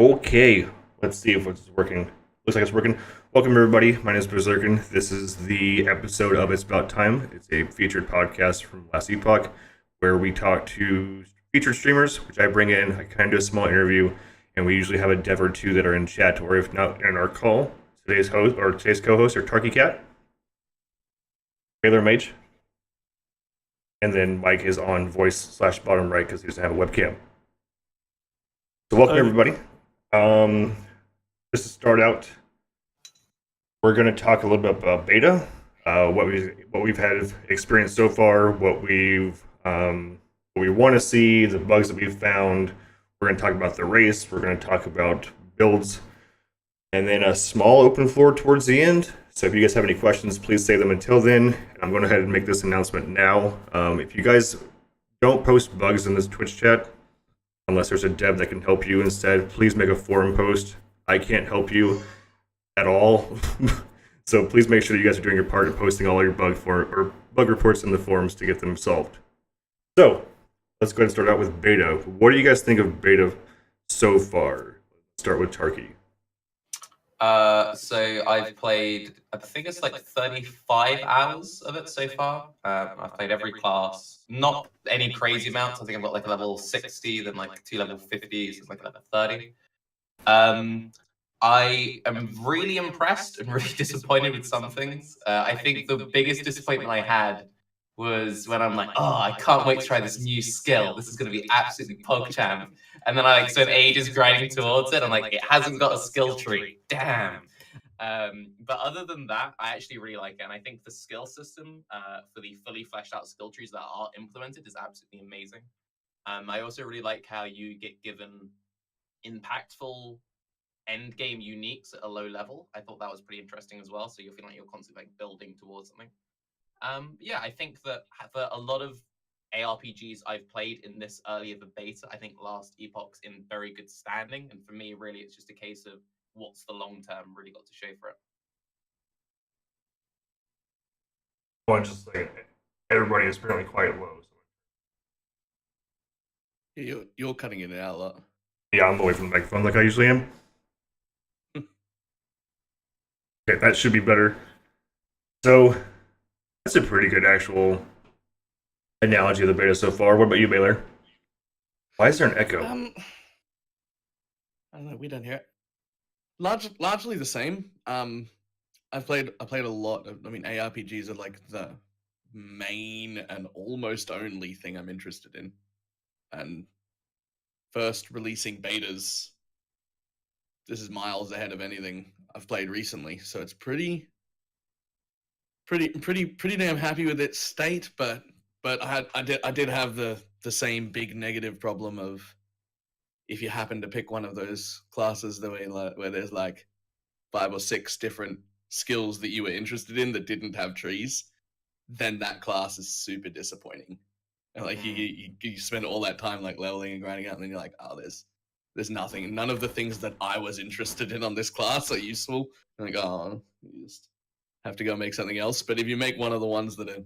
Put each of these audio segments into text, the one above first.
Okay, let's see if it's working. Looks like it's working. Welcome, everybody. My name is Berserkin. This is the episode of It's About Time. It's a featured podcast from Last Epoch where we talk to featured streamers, which I bring in. I kind of do a small interview, and we usually have a dev or two that are in chat, or if not, in our call. Today's co-host are TarkeCat, BalorMage, and then Mike is on voice/bottom right because he doesn't have a webcam. So welcome, everybody. Just to start out, we're going to talk a little bit about beta, what we've had experience so far, what we want to see, the bugs that we've found. We're going to talk about the race. We're going to talk about builds, and then a small open floor towards the end. So if you guys have any questions, please save them until then. I'm going to go ahead and make this announcement now. If you guys don't post bugs in this Twitch chat, unless there's a dev that can help you instead, please make a forum post. I can't help you at all. So please make sure you guys are doing your part in posting all your bug reports in the forums to get them solved. So let's go ahead and start out with beta. What do you guys think of beta so far? Let's start with Tarky. So I've played, I think it's like 35 hours of it so far. I've played every class, not any crazy amounts. I think I've got like a level 60, then like 2 level 50s, and like a level 30. I am really impressed and really disappointed with some things. I think the biggest disappointment I had was when I'm like, oh, I can't wait to try this new skill. This is going to be absolutely PogChamp. And then I like spent ages grinding towards it. I'm like, it hasn't got a skill tree. Damn. But other than that, I actually really like it. And I think the skill system for the fully fleshed out skill trees that are implemented is absolutely amazing. I also really like how you get given impactful end game uniques at a low level. I thought that was pretty interesting as well. So you're feeling like you're constantly like building towards something. Yeah, I think that for a lot of ARPGs I've played in this early of a beta, I think Last Epoch's in very good standing. And for me, really, it's just a case of what's the long term really got to show for it. Well, just like everybody is apparently quite low. So. You're cutting it out a lot. Yeah, I'm away from the microphone like I usually am. Okay, that should be better. So that's a pretty good actual analogy of the beta so far. What about you, Baylor? Why is there an echo? I don't know. We don't hear it. Largely the same. I played a lot of. I mean, ARPGs are like the main and almost only thing I'm interested in. And first releasing betas, this is miles ahead of anything I've played recently. So it's pretty damn happy with its state. But I did have the same big negative problem of, if you happen to pick one of those classes where there's like 5 or 6 different skills that you were interested in that didn't have trees, then that class is super disappointing. And like you spend all that time like leveling and grinding out, and then you're like, oh, there's nothing. None of the things that I was interested in on this class are useful. And like, oh, you just have to go make something else. But if you make one of the ones that are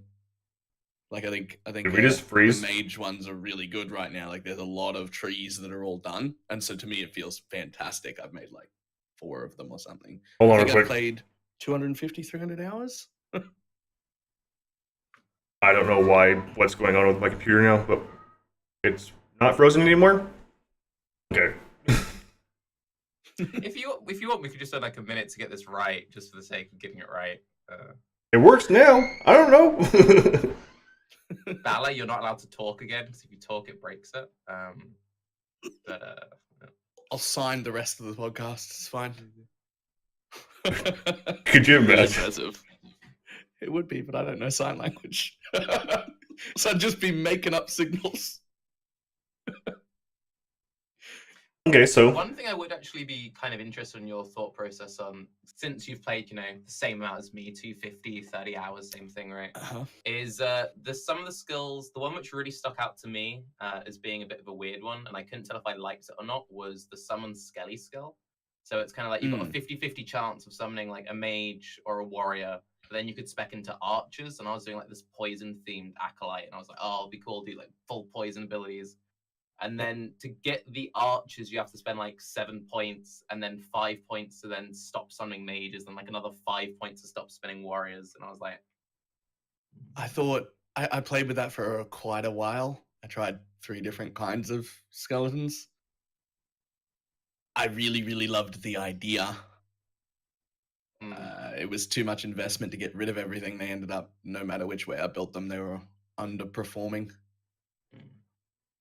like, I think Did we just freeze? The mage ones are really good right now. Like there's a lot of trees that are all done. And so to me, it feels fantastic. I've made like 4 of them or something. Hold on I real think quick. I've played 250, 300 hours. I don't know what's going on with my computer now, but it's not frozen anymore. Okay. If you want, we could just spend like a minute to get this right, just for the sake of getting it right. It works now. I don't know. Bala, you're not allowed to talk again, because if you talk, it breaks it. I'll sign the rest of the podcast. It's fine. Could you Really imagine? impressive. It would be, but I don't know sign language. So I'd just be making up signals. Okay, so one thing I would actually be kind of interested in your thought process on, since you've played, the same amount as me, 250, 30 hours, same thing, right? Is some of the skills, the one which really stuck out to me as being a bit of a weird one, and I couldn't tell if I liked it or not, was the summon Skelly skill. So it's kind of like you've got a 50-50 chance of summoning like a mage or a warrior, but then you could spec into archers, and I was doing like this poison themed acolyte, and I was like, oh, it'll be cool to do like full poison abilities. And then to get the archers, you have to spend like 7 points, and then 5 points to then stop summoning mages, and like another 5 points to stop spinning warriors. And I was like, I thought I played with that for quite a while. I tried 3 different kinds of skeletons. I really, really loved the idea. It was too much investment to get rid of everything. They ended up, no matter which way I built them, they were underperforming.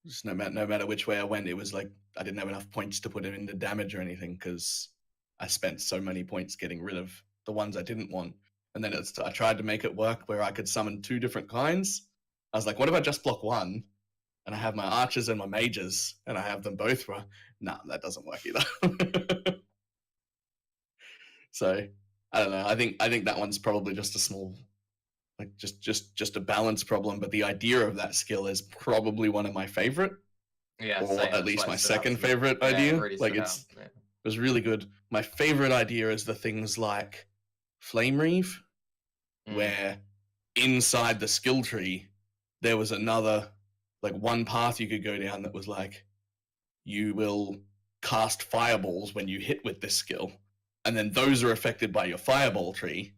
Just no matter which way I went, it was like I didn't have enough points to put it into damage or anything because I spent so many points getting rid of the ones I didn't want. And then I tried to make it work where I could summon 2 different kinds. I was like, what if I just block one and I have my archers and my mages and I have them both run? Nah, that doesn't work either. So I don't know. I think that one's probably just a small, like just a balance problem. But the idea of that skill is probably one of my favorite, yeah, or same. at That's least why my it stood out second to me. favorite Yeah, it idea. really Like stood it out. Yeah. was really good. My favorite idea is the things like Flame Reave, where inside the skill tree there was another, like, one path you could go down that was like, you will cast fireballs when you hit with this skill, and then those are affected by your fireball tree,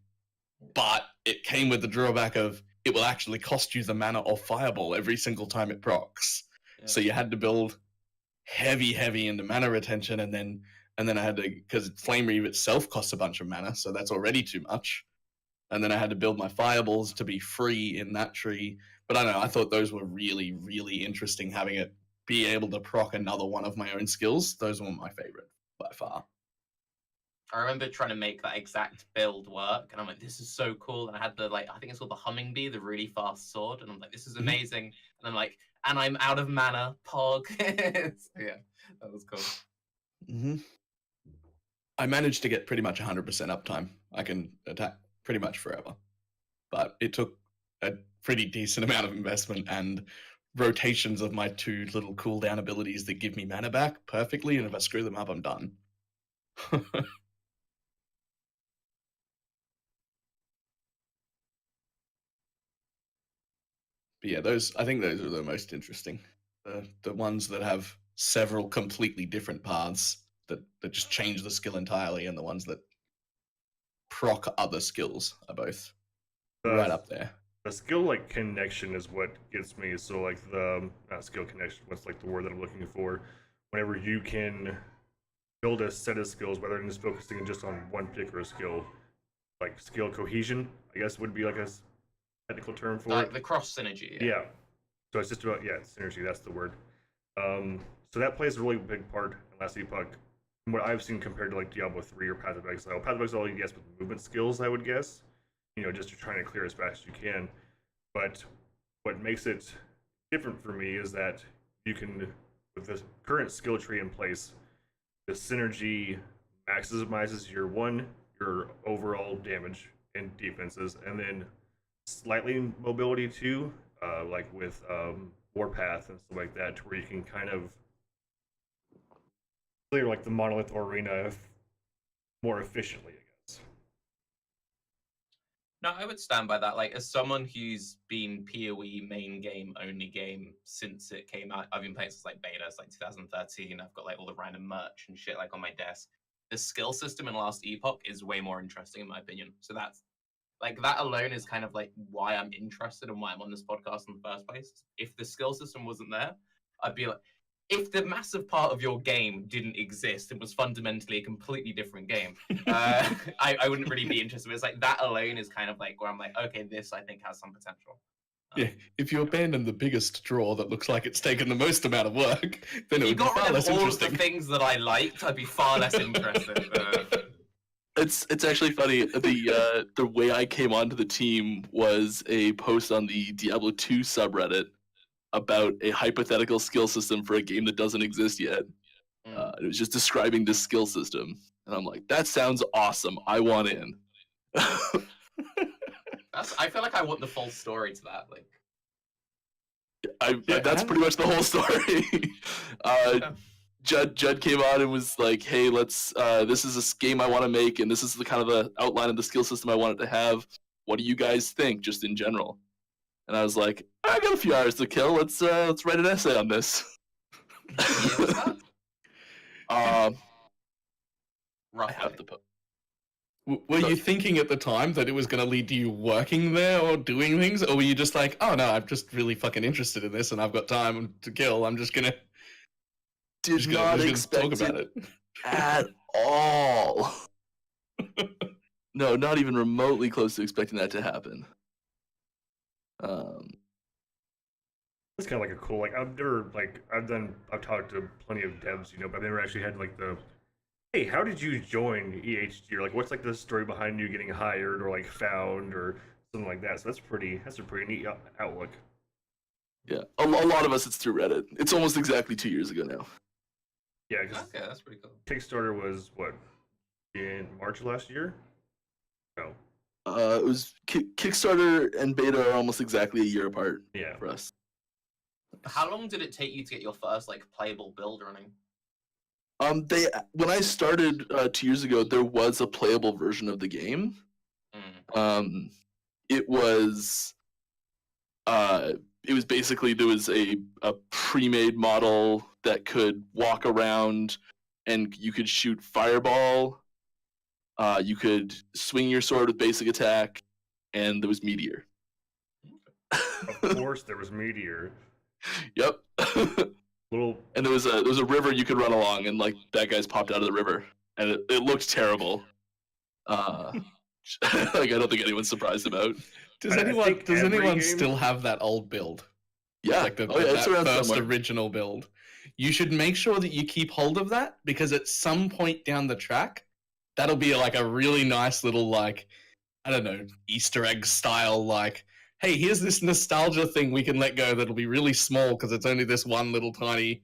but it came with the drawback of it will actually cost you the mana of fireball every single time it procs. Yeah. So you had to build heavy into mana retention, and then I had to, because Flame Reave itself costs a bunch of mana, so that's already too much. And then I had to build my fireballs to be free in that tree. But I don't know, I thought those were really, really interesting, having it be able to proc another one of my own skills. Those were my favorite by far. I remember trying to make that exact build work, and I'm like, this is so cool. And I had the, like, I think it's called the Humming Bee, the really fast sword, and I'm like, this is amazing. And I'm like, and I'm out of mana, pog. So, yeah, that was cool. I managed to get pretty much 100% uptime. I can attack pretty much forever, but it took a pretty decent amount of investment and rotations of my 2 little cooldown abilities that give me mana back perfectly, and if I screw them up, I'm done. But yeah, I think those are the most interesting. The ones that have several completely different paths that just change the skill entirely, and the ones that proc other skills are both right up there. The skill like connection is what gets me. So like the not skill connection, what's like the word that I'm looking for? Whenever you can build a set of skills, rather than just focusing just on one particular skill, like skill cohesion, I guess would be like a technical term for Like it. the cross synergy. Yeah. So it's just about synergy. That's the word. So that plays a really big part in Last Epoch. From what I've seen compared to like Diablo 3 or Path of Exile. Path of Exile, you guess with movement skills, I would guess. Just you're trying to clear as fast as you can. But what makes it different for me is that you can, with the current skill tree in place, the synergy maximizes your overall damage and defenses, and then slightly mobility too, like with Warpath and stuff like that, to where you can kind of clear like the monolith arena more efficiently, I guess. No, I would stand by that. Like, as someone who's been PoE main game, only game since it came out, I've been playing since like beta, it's like 2013. I've got like all the random merch and shit like on my desk. The skill system in Last Epoch is way more interesting in my opinion. So that's like, that alone is kind of like why I'm interested and why I'm on this podcast in the first place. If the skill system wasn't there, I'd be like, if the massive part of your game didn't exist, it was fundamentally a completely different game, I wouldn't really be interested. But it's like that alone is kind of like where I'm like, okay, this I think has some potential. Yeah, if you abandon the biggest draw that looks like it's taken the most amount of work, then it would be got far rid less of all of interesting. the things that I liked, I'd be far less interested. It's actually funny. The way I came onto the team was a post on the Diablo 2 subreddit about a hypothetical skill system for a game that doesn't exist yet. It was just describing this skill system, and I'm like, that sounds awesome. I want in. I feel like I want the full story to that. Like, That's pretty much the whole story. Judd came on and was like, hey, let's this is a game I want to make, and this is the kind of the outline of the skill system I want it to have. What do you guys think, just in general? And I was like, I got a few hours to kill. Let's write an essay on this. Yeah, what's that? I Roughly. have the po- Were you thinking at the time that it was going to lead to you working there or doing things, or were you just like, oh no, I'm just really fucking interested in this and I've got time to kill. I'm just gonna did not talk expect about it it. at all. No, not even remotely close to expecting that to happen. It's kind of like a cool, like I've talked to plenty of devs, but I've never actually had like hey, how did you join EHG? Or like, what's like the story behind you getting hired or like found or something like that. So that's a pretty neat outlook. Yeah, a lot of us, it's through Reddit. It's almost exactly 2 years ago now. Yeah, because Okay, that's pretty cool. Kickstarter was what, in March last year? No. It was Kickstarter and beta are almost exactly a year apart Yeah. for us. How long did it take you to get your first like playable build running? When I started 2 years ago, there was a playable version of the game. It was basically there was a pre-made model that could walk around, and you could shoot fireball. You could swing your sword with basic attack, and there was meteor. Of course, there was meteor. Yep. Little. And there was a river you could run along, and like bad guys popped out of the river, and it looked terrible. Like I don't think anyone's surprised about. Does I anyone think every game- still have that old build? Yeah. Like it's that around first somewhere. original build. You should make sure that you keep hold of that, because at some point down the track, that'll be like a really nice little, like, I don't know, Easter egg style, like, hey, here's this nostalgia thing we can let go that'll be really small because it's only this one little tiny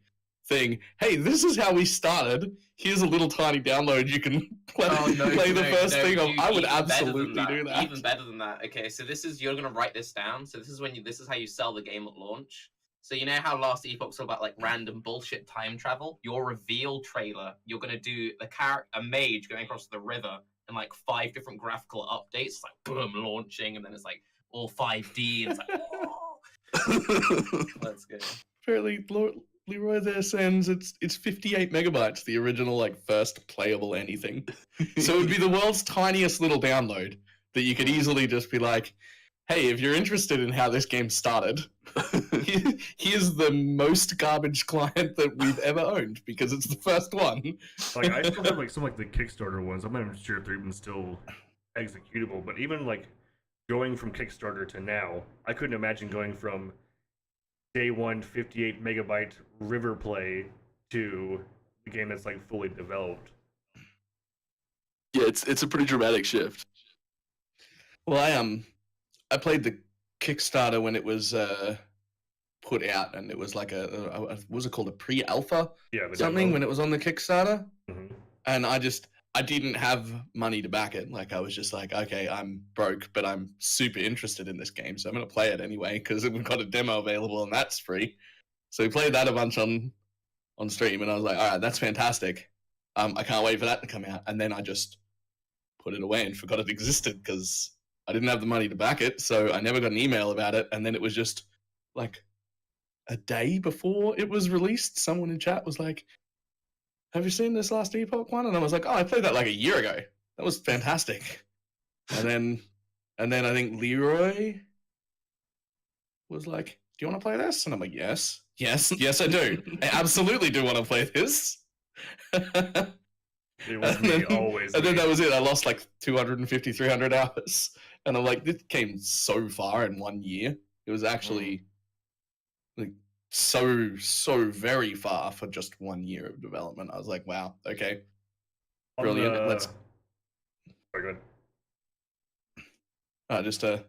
thing. Hey, this is how we started. Here's a little tiny download you can play, play the first thing of. Dude, I would even better than absolutely do that. Even better than that. Okay, so you're gonna write this down. So this is how you sell the game at launch. So you know how last Epoch's all about like random bullshit time travel? Your reveal trailer, you're gonna do a mage going across the river and like 5 different graphical updates. It's like boom, launching, and then it's like all 5D, and it's like oh. Let's go. Apparently, Leroy there sends it's 58 megabytes, the original like first playable anything. So it would be the world's tiniest little download that you could easily just be like, hey, if you're interested in how this game started, here's the most garbage client that we've ever owned because it's the first one. Like I still have like some like the Kickstarter ones. I'm not even sure if they're even still executable, but even like going from Kickstarter to now, I couldn't imagine going from day one 58 megabyte river play to the game that's like fully developed. Yeah, it's a pretty dramatic shift. Well, I played the Kickstarter when it was put out, and it was like what was it called, a pre-alpha? Yeah, the Something demo. when it was on the Kickstarter. Mhm. And I didn't have money to back it. Like I was just like, okay, I'm broke, but I'm super interested in this game, so I'm gonna play it anyway because we've got a demo available and that's free. So we played that a bunch on stream, and I was like, all right, that's fantastic. I can't wait for that to come out. And then I just put it away and forgot it existed because I didn't have the money to back it. So I never got an email about it. And then it was just like a day before it was released, someone in chat was like, have you seen this last Epoch one? And I was like, oh, I played that like a year ago. That was fantastic. And then I think Leroy was like, do you want to play this? And I'm like, yes, I do. I absolutely do want to play this. It was me, always. And then that was it. I lost like 250, 300 hours. And I'm like, this came so far in 1 year. It was actually like so very far for just 1 year of development. I was like, wow, okay, brilliant. Let's Sorry, go ahead.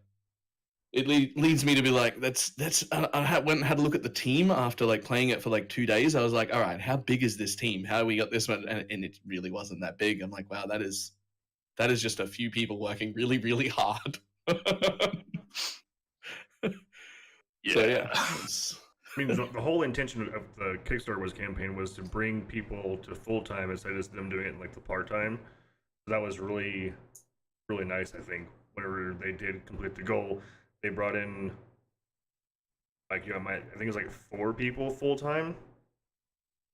It leads me to be like, that's. I went and had a look at the team after like playing it for like 2 days. I was like, all right, how big is this team? How we got this one? And it really wasn't that big. I'm like, wow, that is just a few people working really, really hard. Yeah. So yeah. I mean, the whole intention of the Kickstarter campaign was to bring people to full time instead of them doing it in like the part time. So that was really, really nice. I think whenever they did complete the goal, they brought in like I think it was like 4 people full time.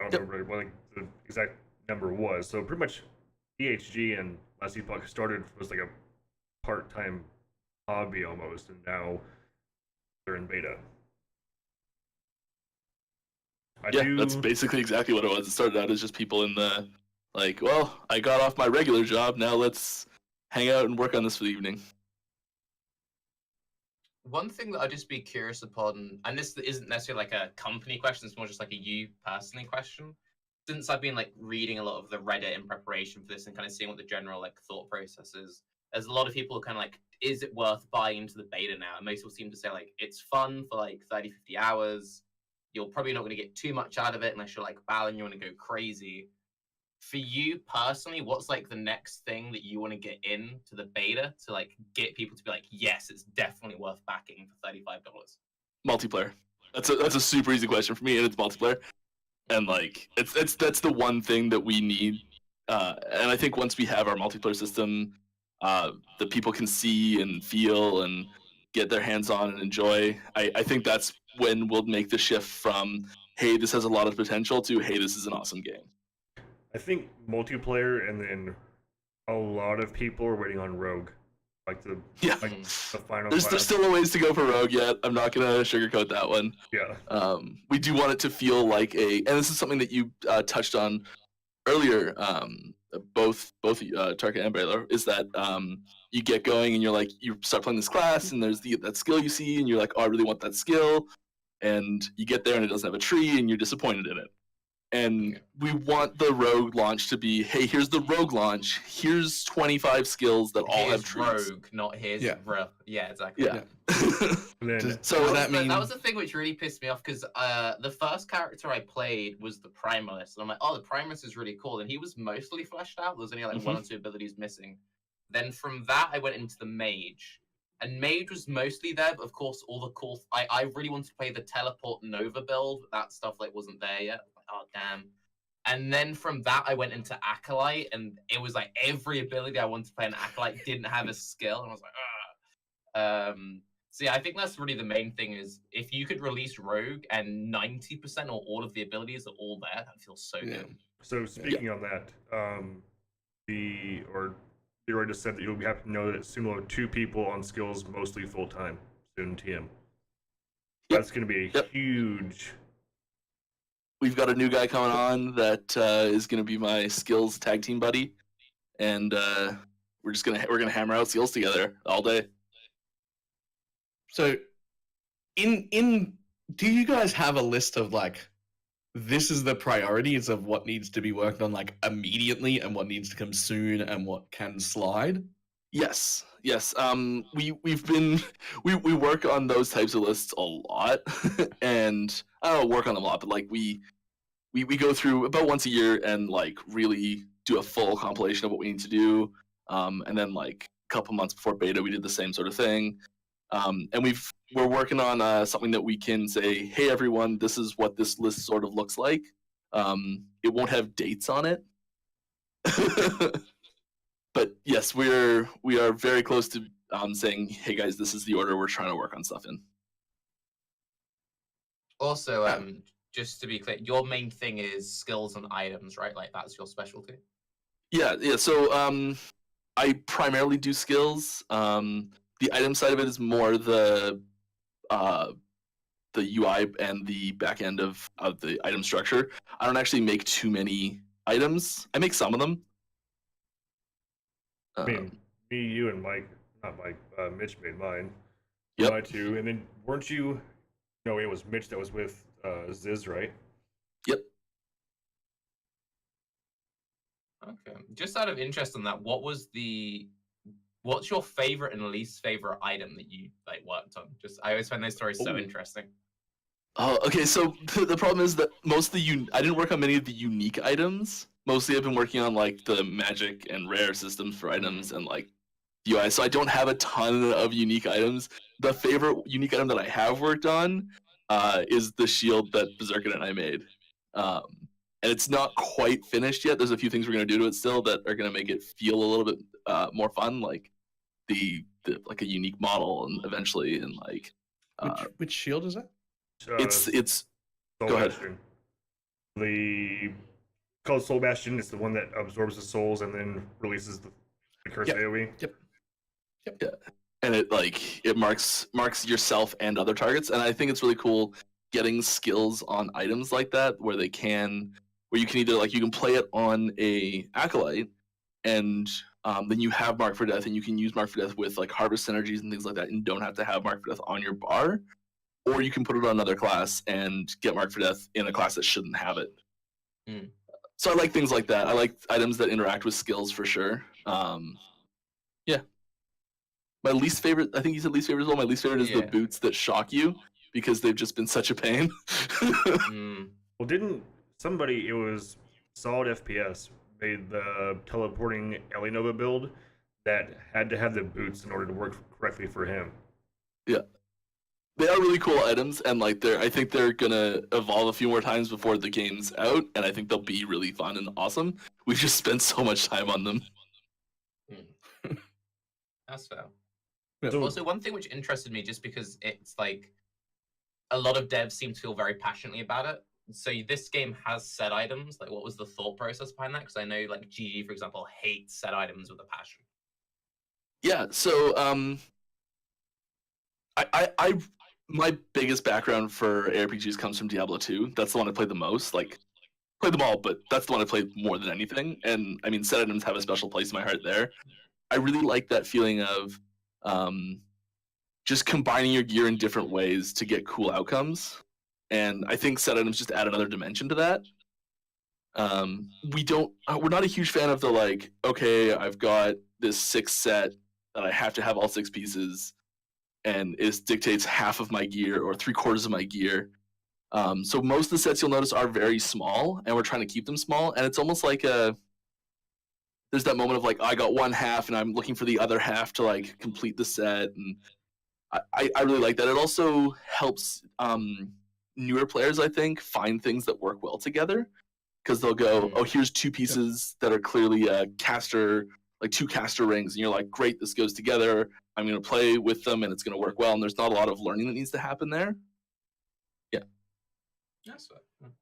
I don't remember what the exact number was. So pretty much EHG and Last Epoch started was like a part-time hobby almost, and now they're in beta. That's basically exactly what it was. It started out as just people in the like, well, I got off my regular job, now let's hang out and work on this for the evening. One thing that I'd just be curious upon, and this isn't necessarily like a company question, it's more just like a you personally question. Since I've been like reading a lot of the Reddit in preparation for this and kind of seeing what the general like thought process is, there's a lot of people who kind of like, is it worth buying into the beta now? And most people seem to say like, it's fun for like 30, 50 hours. You're probably not going to get too much out of it unless you're like Val and you want to go crazy. For you personally, what's like the next thing that you want to get into the beta to like get people to be like, yes, it's definitely worth backing for $35? Multiplayer. That's a super easy question for me, and it's multiplayer. And like that's the one thing that we need. And I think once we have our multiplayer system, that people can see and feel and get their hands on and enjoy, I think that's when we'll make the shift from, hey, this has a lot of potential, to, hey, this is an awesome game. I think multiplayer, and then a lot of people are waiting on Rogue, like the final. There's still a ways to go for Rogue yet. I'm not gonna sugarcoat that one. Yeah. We do want it to feel like and this is something that you touched on earlier. Both TarkeCat and Balor, is that you get going and you're like, you start playing this class and there's that skill you see and you're like, oh, I really want that skill, and you get there and it doesn't have a tree and you're disappointed in it. And we want the Rogue launch to be, hey, here's the Rogue launch. Here's 25 skills that all have trees. Rogue, not his. Yeah. Yeah, exactly. Yeah. So that mean that was the thing which really pissed me off, because the first character I played was the Primalist, and I'm like, oh, the Primalist is really cool, and he was mostly fleshed out. There was only like one or two abilities missing. Then from that, I went into the Mage, and Mage was mostly there, but of course, all the cool. I really wanted to play the Teleport Nova build, but that stuff like wasn't there yet. Oh damn. And then from that I went into Acolyte, and it was like every ability I wanted to play in Acolyte didn't have a skill, and I was like, ah. So yeah, I think that's really the main thing, is if you could release Rogue and 90% or all of the abilities are all there, that feels so good. So speaking on that, Leroy just said that you'll be happy to know that soon we'll have 2 people on skills mostly full time soon. TM. That's going to be a huge. We've got a new guy coming on that is going to be my skills tag team buddy, and we're gonna hammer out skills together all day. So, do you guys have a list of like, this is the priorities of what needs to be worked on like immediately, and what needs to come soon, and what can slide? Yes. We work on those types of lists a lot, and I don't work on them a lot, but like we go through about once a year and like really do a full compilation of what we need to do, and then like a couple months before beta we did the same sort of thing, and we're working on something that we can say, hey everyone, this is what this list sort of looks like. It won't have dates on it. But yes, we are very close to saying, hey guys, this is the order we're trying to work on stuff in. Also, just to be clear, your main thing is skills and items, right? Like that's your specialty. Yeah. So I primarily do skills. The item side of it is more the UI and the back end of the item structure. I don't actually make too many items. I make some of them. I mean, me, you, and Mike, not Mike, Mitch made mine. Yep. Mine too. And then weren't you? No, it was Mitch that was with Ziz, right? Yep. Okay. Just out of interest in that, what's your favorite and least favorite item that you like worked on? Just I always find those stories so interesting. Okay, so the problem is that most of I didn't work on many of the unique items. Mostly I've been working on like the magic and rare systems for items and like UI, so I don't have a ton of unique items. The favorite unique item that I have worked on is the shield that Berserker and I made. And it's not quite finished yet. There's a few things we're going to do to it still that are going to make it feel a little bit more fun, like the like a unique model, and eventually, and like Which shield is that? it's Soul go ahead. Western. the called Soul Bastion. It's the one that absorbs the souls and then releases the curse Yep. AoE. Yep. And it marks yourself and other targets, and I think it's really cool getting skills on items like that where you can either you can play it on a acolyte, and then you have Mark for Death, and you can use Mark for Death with harvest synergies and things like that, and don't have to have Mark for Death on your bar, or you can put it on another class and get Mark for Death in a class that shouldn't have it. So I like things like that. I like items that interact with skills for sure. Yeah. My least favorite, I think you said least favorite as well. My least favorite is the boots that shock you because they've just been such a pain. Well, didn't somebody, it was Solid FPS, made the teleporting Ellie Nova build that had to have the boots in order to work correctly for him. Yeah. They are really cool items, and I think they're gonna evolve a few more times before the game's out, and I think they'll be really fun and awesome. We've just spent so much time on them. That's fair. So, Also, one thing which interested me, just because it's a lot of devs seem to feel very passionately about it. So this game has set items. What was the thought process behind that? Because I know GG, for example, hates set items with a passion. Yeah, so I my biggest background for ARPGs comes from Diablo 2. That's the one I played the most. Played them all, but that's the one I played more than anything. And I mean, set items have a special place in my heart there. I really like that feeling of just combining your gear in different ways to get cool outcomes. And I think set items just add another dimension to that. We're not a huge fan of the okay, I've got this 6 set that I have to have all 6 pieces, and it dictates half of my gear or 3/4 of my gear. So most of the sets you'll notice are very small, and we're trying to keep them small. And it's almost like there's that moment of I got one half, and I'm looking for the other half to complete the set. And I really like that. It also helps newer players, I think, find things that work well together, because they'll go, oh, here's 2 pieces that are clearly caster, 2 caster rings, and you're like, great, this goes together. I'm going to play with them, and it's going to work well. And there's not a lot of learning that needs to happen there. Yeah, that's fine.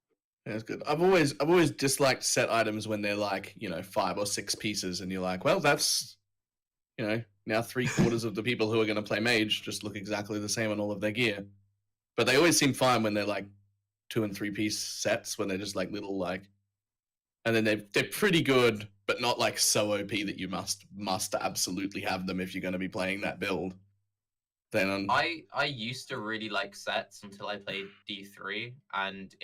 Yeah, that's good. I've always disliked set items when they're 5 or 6 pieces, and you're like, well, that's now 3/4 of the people who are going to play mage just look exactly the same on all of their gear. But they always seem fine when they're 2 and 3 piece sets, when they're just little and then they're pretty good, but not so OP that you must absolutely have them if you're going to be playing that build. Then I used to really like sets until I played D3, and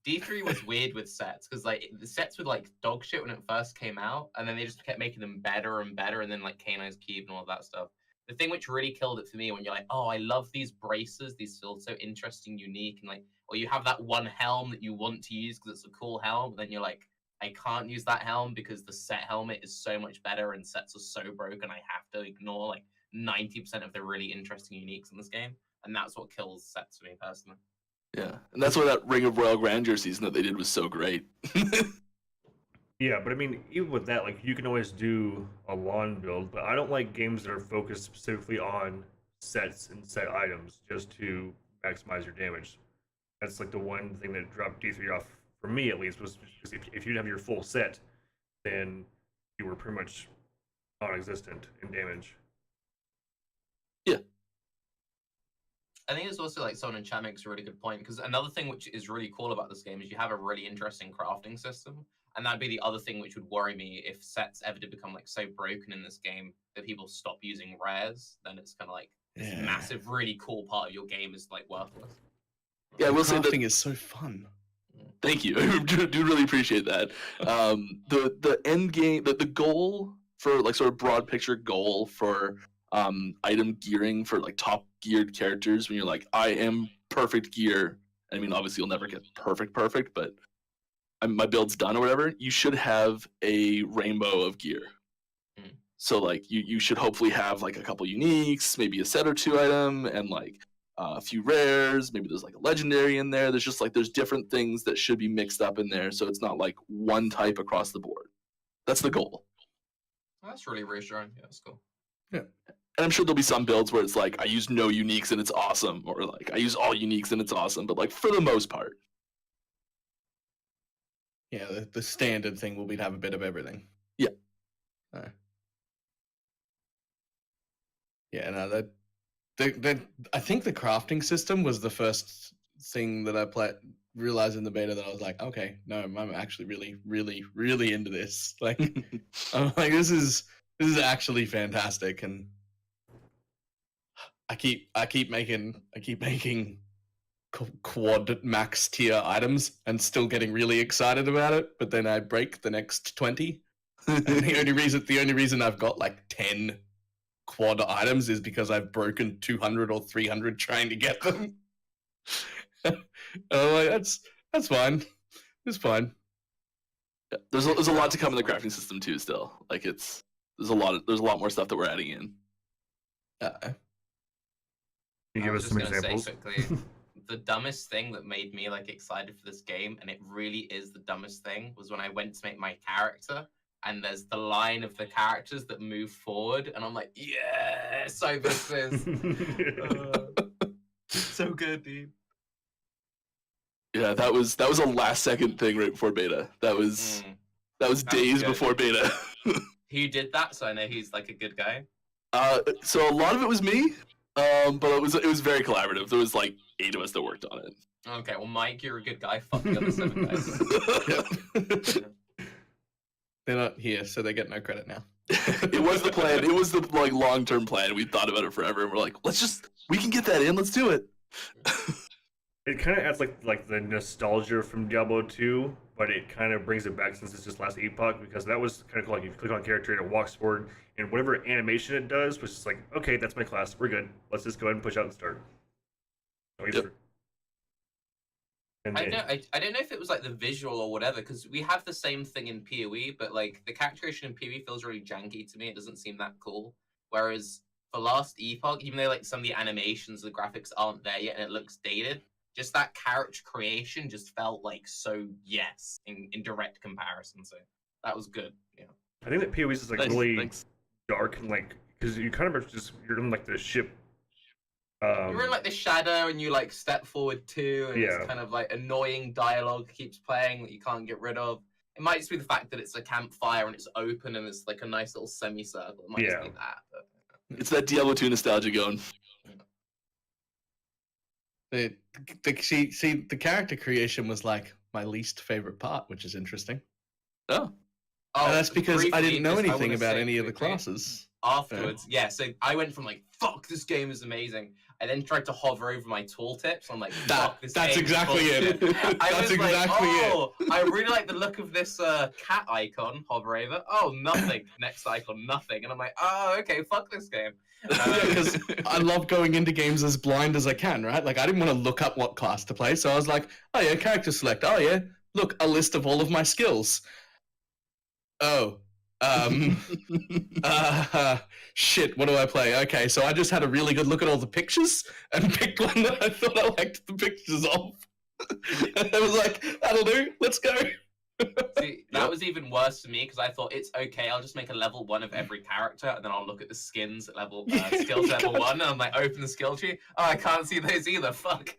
D3 was weird with sets, because the sets were dog shit when it first came out, and then they just kept making them better and better, and then Kano's Cube and all that stuff. The thing which really killed it for me, when you're oh, I love these braces, these feel so interesting, unique, and or you have that one helm that you want to use because it's a cool helm, but then you're I can't use that helm because the set helmet is so much better, and sets are so broken I have to ignore 90% of the really interesting uniques in this game, and that's what kills sets for me personally. Yeah, and that's why that Ring of Royal Grandeur season that they did was so great. Yeah, but I mean, even with that, you can always do a lawn build, but I don't like games that are focused specifically on sets and set items just to maximize your damage. That's the one thing that dropped D3 off, for me at least, was just if you didn't have your full set, then you were pretty much non-existent in damage. Yeah. I think it's also someone in chat makes a really good point, because another thing which is really cool about this game is you have a really interesting crafting system, and that'd be the other thing which would worry me if sets ever did become so broken in this game that people stop using rares. Then it's kind of this massive, really cool part of your game is worthless. Yeah, I will say that crafting is so fun. Thank you. I do really appreciate that. The end game, the goal for sort of broad picture goal for item gearing for top geared characters, when you're I am perfect gear. I mean, obviously you'll never get perfect, but my build's done or whatever. You should have a rainbow of gear. So you should hopefully have a couple uniques, maybe a set or 2 item, and a few rares. Maybe there's a legendary in there. There's just there's different things that should be mixed up in there, so it's not one type across the board. That's the goal. That's really reassuring. Yeah, that's cool. Yeah. And I'm sure there'll be some builds where it's I use no uniques and it's awesome, or I use all uniques and it's awesome, but for the most part. Yeah, the standard thing will be to have a bit of everything. Yeah. Yeah, no, I think the crafting system was the first thing that I realized in the beta that I was like, okay, no, I'm actually really, really, really into this. Like, I'm like, this is actually fantastic, and I keep making quad max tier items and still getting really excited about it, but then I break the next 20. And the only reason I've got like 10 quad items is because I've broken 200 or 300 trying to get them. And I'm like, that's fine. It's fine. Yeah, there's a lot to come in the crafting system too. Still, like there's a lot more stuff that we're adding in. Can you give I was us some just gonna examples? say quickly, the dumbest thing that made me like excited for this game, and it really is the dumbest thing, was when I went to make my character, and there's the line of the characters that move forward, and I'm like, yes, I missed this. So good, dude. Yeah, that was a last second thing right before beta. That was days good. before beta. He did that, so I know he's like a good guy. So a lot of it was me, but it was very collaborative. There was like 8 of us that worked on it. Okay, well, Mike, you're a good guy. Fuck the other 7 guys. They're not here, so they get no credit now. It was the plan. It was the like long-term plan. We thought about it forever, and we're like, we can get that in. Let's do it. It kind of adds like the nostalgia from Diablo 2, but it kind of brings it back since it's just last epoch, because that was kind of cool. Like you click on character and it walks forward, and whatever animation it does was just like, okay, that's my class. We're good. Let's just go ahead and push out and start. Yep. And I don't know if it was like the visual or whatever, because we have the same thing in PoE, but like the character creation in PoE feels really janky to me. It doesn't seem that cool. Whereas for last epoch, even though like some of the animations, the graphics aren't there yet, and it looks dated, just that character creation just felt like so yes in direct comparison. So that was good. Yeah. I think that PoE is like Nice, really thanks. dark and like, because you kind of you're in like the ship. You're in like the shadow, and you like step forward too, and Yeah. it's kind of like annoying dialogue keeps playing that you can't get rid of. It might just be the fact that it's a campfire and it's open and it's like a nice little semicircle. It might just be that. But... It's that Diablo 2 nostalgia going. The character creation was like my least favorite part, which is interesting. Oh. And that's because I briefly, didn't know just I anything wanna about say any of the quickly, classes. Afterwards, yeah, so I went from like, fuck, this game is amazing. I then tried to hover over my tooltips. I'm like, fuck, this That's game exactly is bullshit. it. I That's was like, exactly it. oh, I really like the look of this cat icon, hover over. Oh, nothing. Next icon, nothing. And I'm like, oh, okay, fuck this game. Because I love going into games as blind as I can, right? Like I didn't want to look up what class to play, so I was like, oh yeah, character select. Oh yeah, look, a list of all of my skills. Oh, shit, what do I play? Okay, so I just had a really good look at all the pictures and picked one that I thought I liked the pictures of. And I was like, that'll do, let's go. See, that was even worse for me because I thought it's okay. I'll just make a level 1 of every character, and then I'll look at the skins at level skills level 1, and I'm like, open the skill tree. Oh, I can't see those either. Fuck.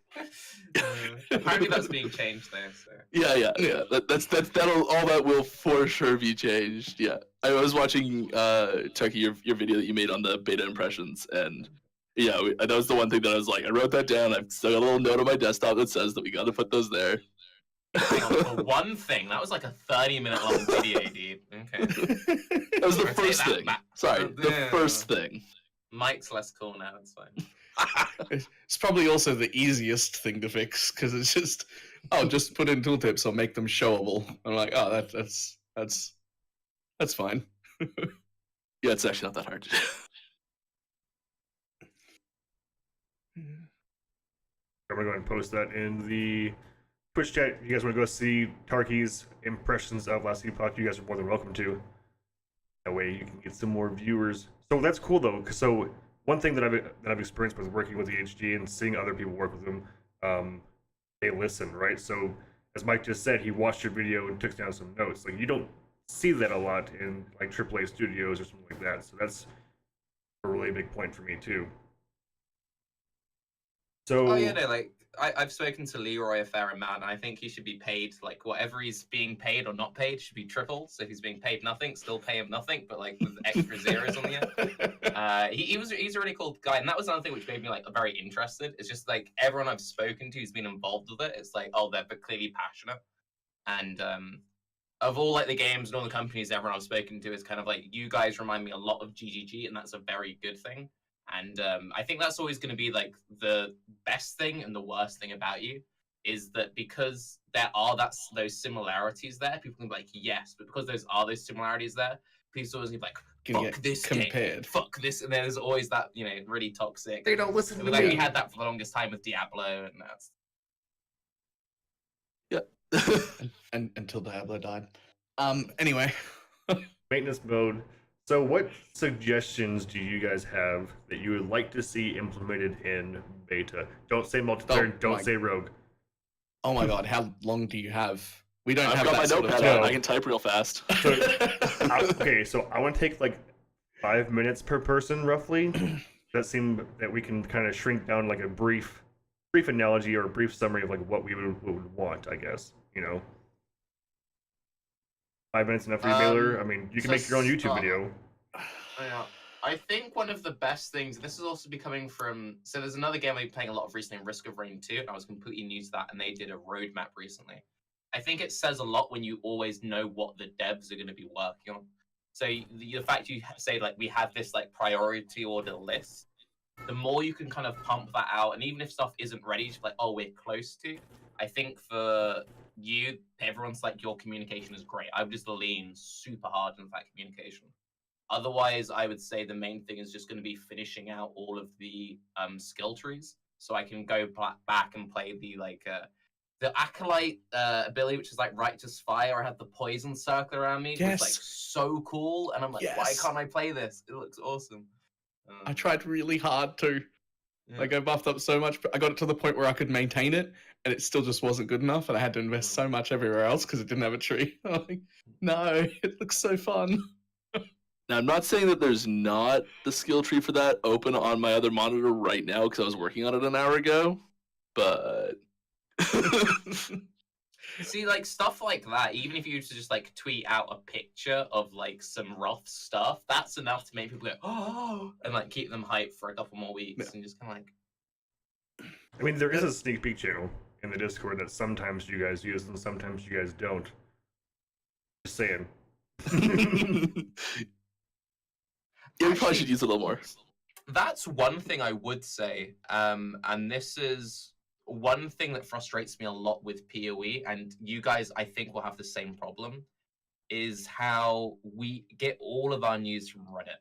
Apparently, that's being changed though. So. Yeah. That'll all that will for sure be changed. Yeah, I was watching Tucky your video that you made on the beta impressions, and yeah, that was the one thing that I was like, I wrote that down. I've still got a little note on my desktop that says that we got to put those there. Hang on, for one thing, that was like a 30-minute long video, dude. Okay. That was the first thing. Sorry, the first thing. Mike's less cool now. It's fine. It's probably also the easiest thing to fix because it's just, just put in tooltips or make them showable. I'm like, oh, that's fine. Yeah, it's actually not that hard to do. I'm gonna go ahead and post that in the Twitch chat. If you guys want to go see Tarky's impressions of Last Epoch, you guys are more than welcome to. That way you can get some more viewers. So that's cool though. So one thing that I've experienced with working with EHG and seeing other people work with them, they listen, right? So as Mike just said, he watched your video and took down some notes. Like you don't see that a lot in like AAA studios or something like that. So that's a really big point for me too. So Oh yeah, no, like I've spoken to Leroy a fair amount, and I think he should be paid like whatever he's being paid or not paid should be triple. So if he's being paid nothing, still pay him nothing, but like with extra zeros on the end. He's a really cool guy, and that was another thing which made me like very interested. It's just like everyone I've spoken to who's been involved with it, it's like, oh, they're clearly passionate. And of all like the games and all the companies everyone I've spoken to is kind of like, you guys remind me a lot of GGG, and that's a very good thing. And I think that's always going to be like the best thing and the worst thing about you is that because there are those similarities there, people can be like, yes, but because those similarities there, people always be like, fuck this game, fuck this, and there's always that, you know, really toxic. They don't listen to like me. We had that for the longest time with Diablo, and that's and until Diablo died. Anyway, Maintenance mode. So what suggestions do you guys have that you would like to see implemented in beta? Don't say multiplayer, don't say rogue. Oh my god, how long do you have? We don't I've have got that my sort of notepad out. time. I can type real fast. Okay, so I want to take like 5 minutes per person roughly. That seems that we can kind of shrink down like a brief analogy or a brief summary of like what we would want, I guess, you know. 5 minutes enough for you, Baylor? I mean, you can make your own YouTube video. Yeah. I think one of the best things, this is also be coming from, so there's another game I've been playing a lot of recently, Risk of Rain 2, and I was completely new to that, and they did a roadmap recently. I think it says a lot when you always know what the devs are going to be working on. So the fact you say, like, we have this, like, priority order list, the more you can kind of pump that out, and even if stuff isn't ready, just like, oh, we're close to, I think for you, everyone's like, your communication is great. I would just lean super hard into that communication. Otherwise, I would say the main thing is just going to be finishing out all of the skill trees, so I can go back and play the Acolyte ability, which is like Righteous Fire. I had the poison circle around me. Yes. It's like so cool, and I'm like, why can't I play this? It looks awesome. I tried really hard to. Yeah. Like I buffed up so much, but I got it to the point where I could maintain it, and it still just wasn't good enough, and I had to invest so much everywhere else because it didn't have a tree. I'm like, no, it looks so fun. Now, I'm not saying that there's not the skill tree for that open on my other monitor right now because I was working on it an hour ago, but See, like stuff like that, even if you were to just like tweet out a picture of like some rough stuff, that's enough to make people go, oh, and like keep them hyped for a couple more weeks and just kind of like. I mean, there is a sneak peek channel in the Discord that sometimes you guys use and sometimes you guys don't. Just saying. Yeah, we probably should use it a little more. That's one thing I would say, and this is one thing that frustrates me a lot with PoE, and you guys, I think, will have the same problem, is how we get all of our news from Reddit.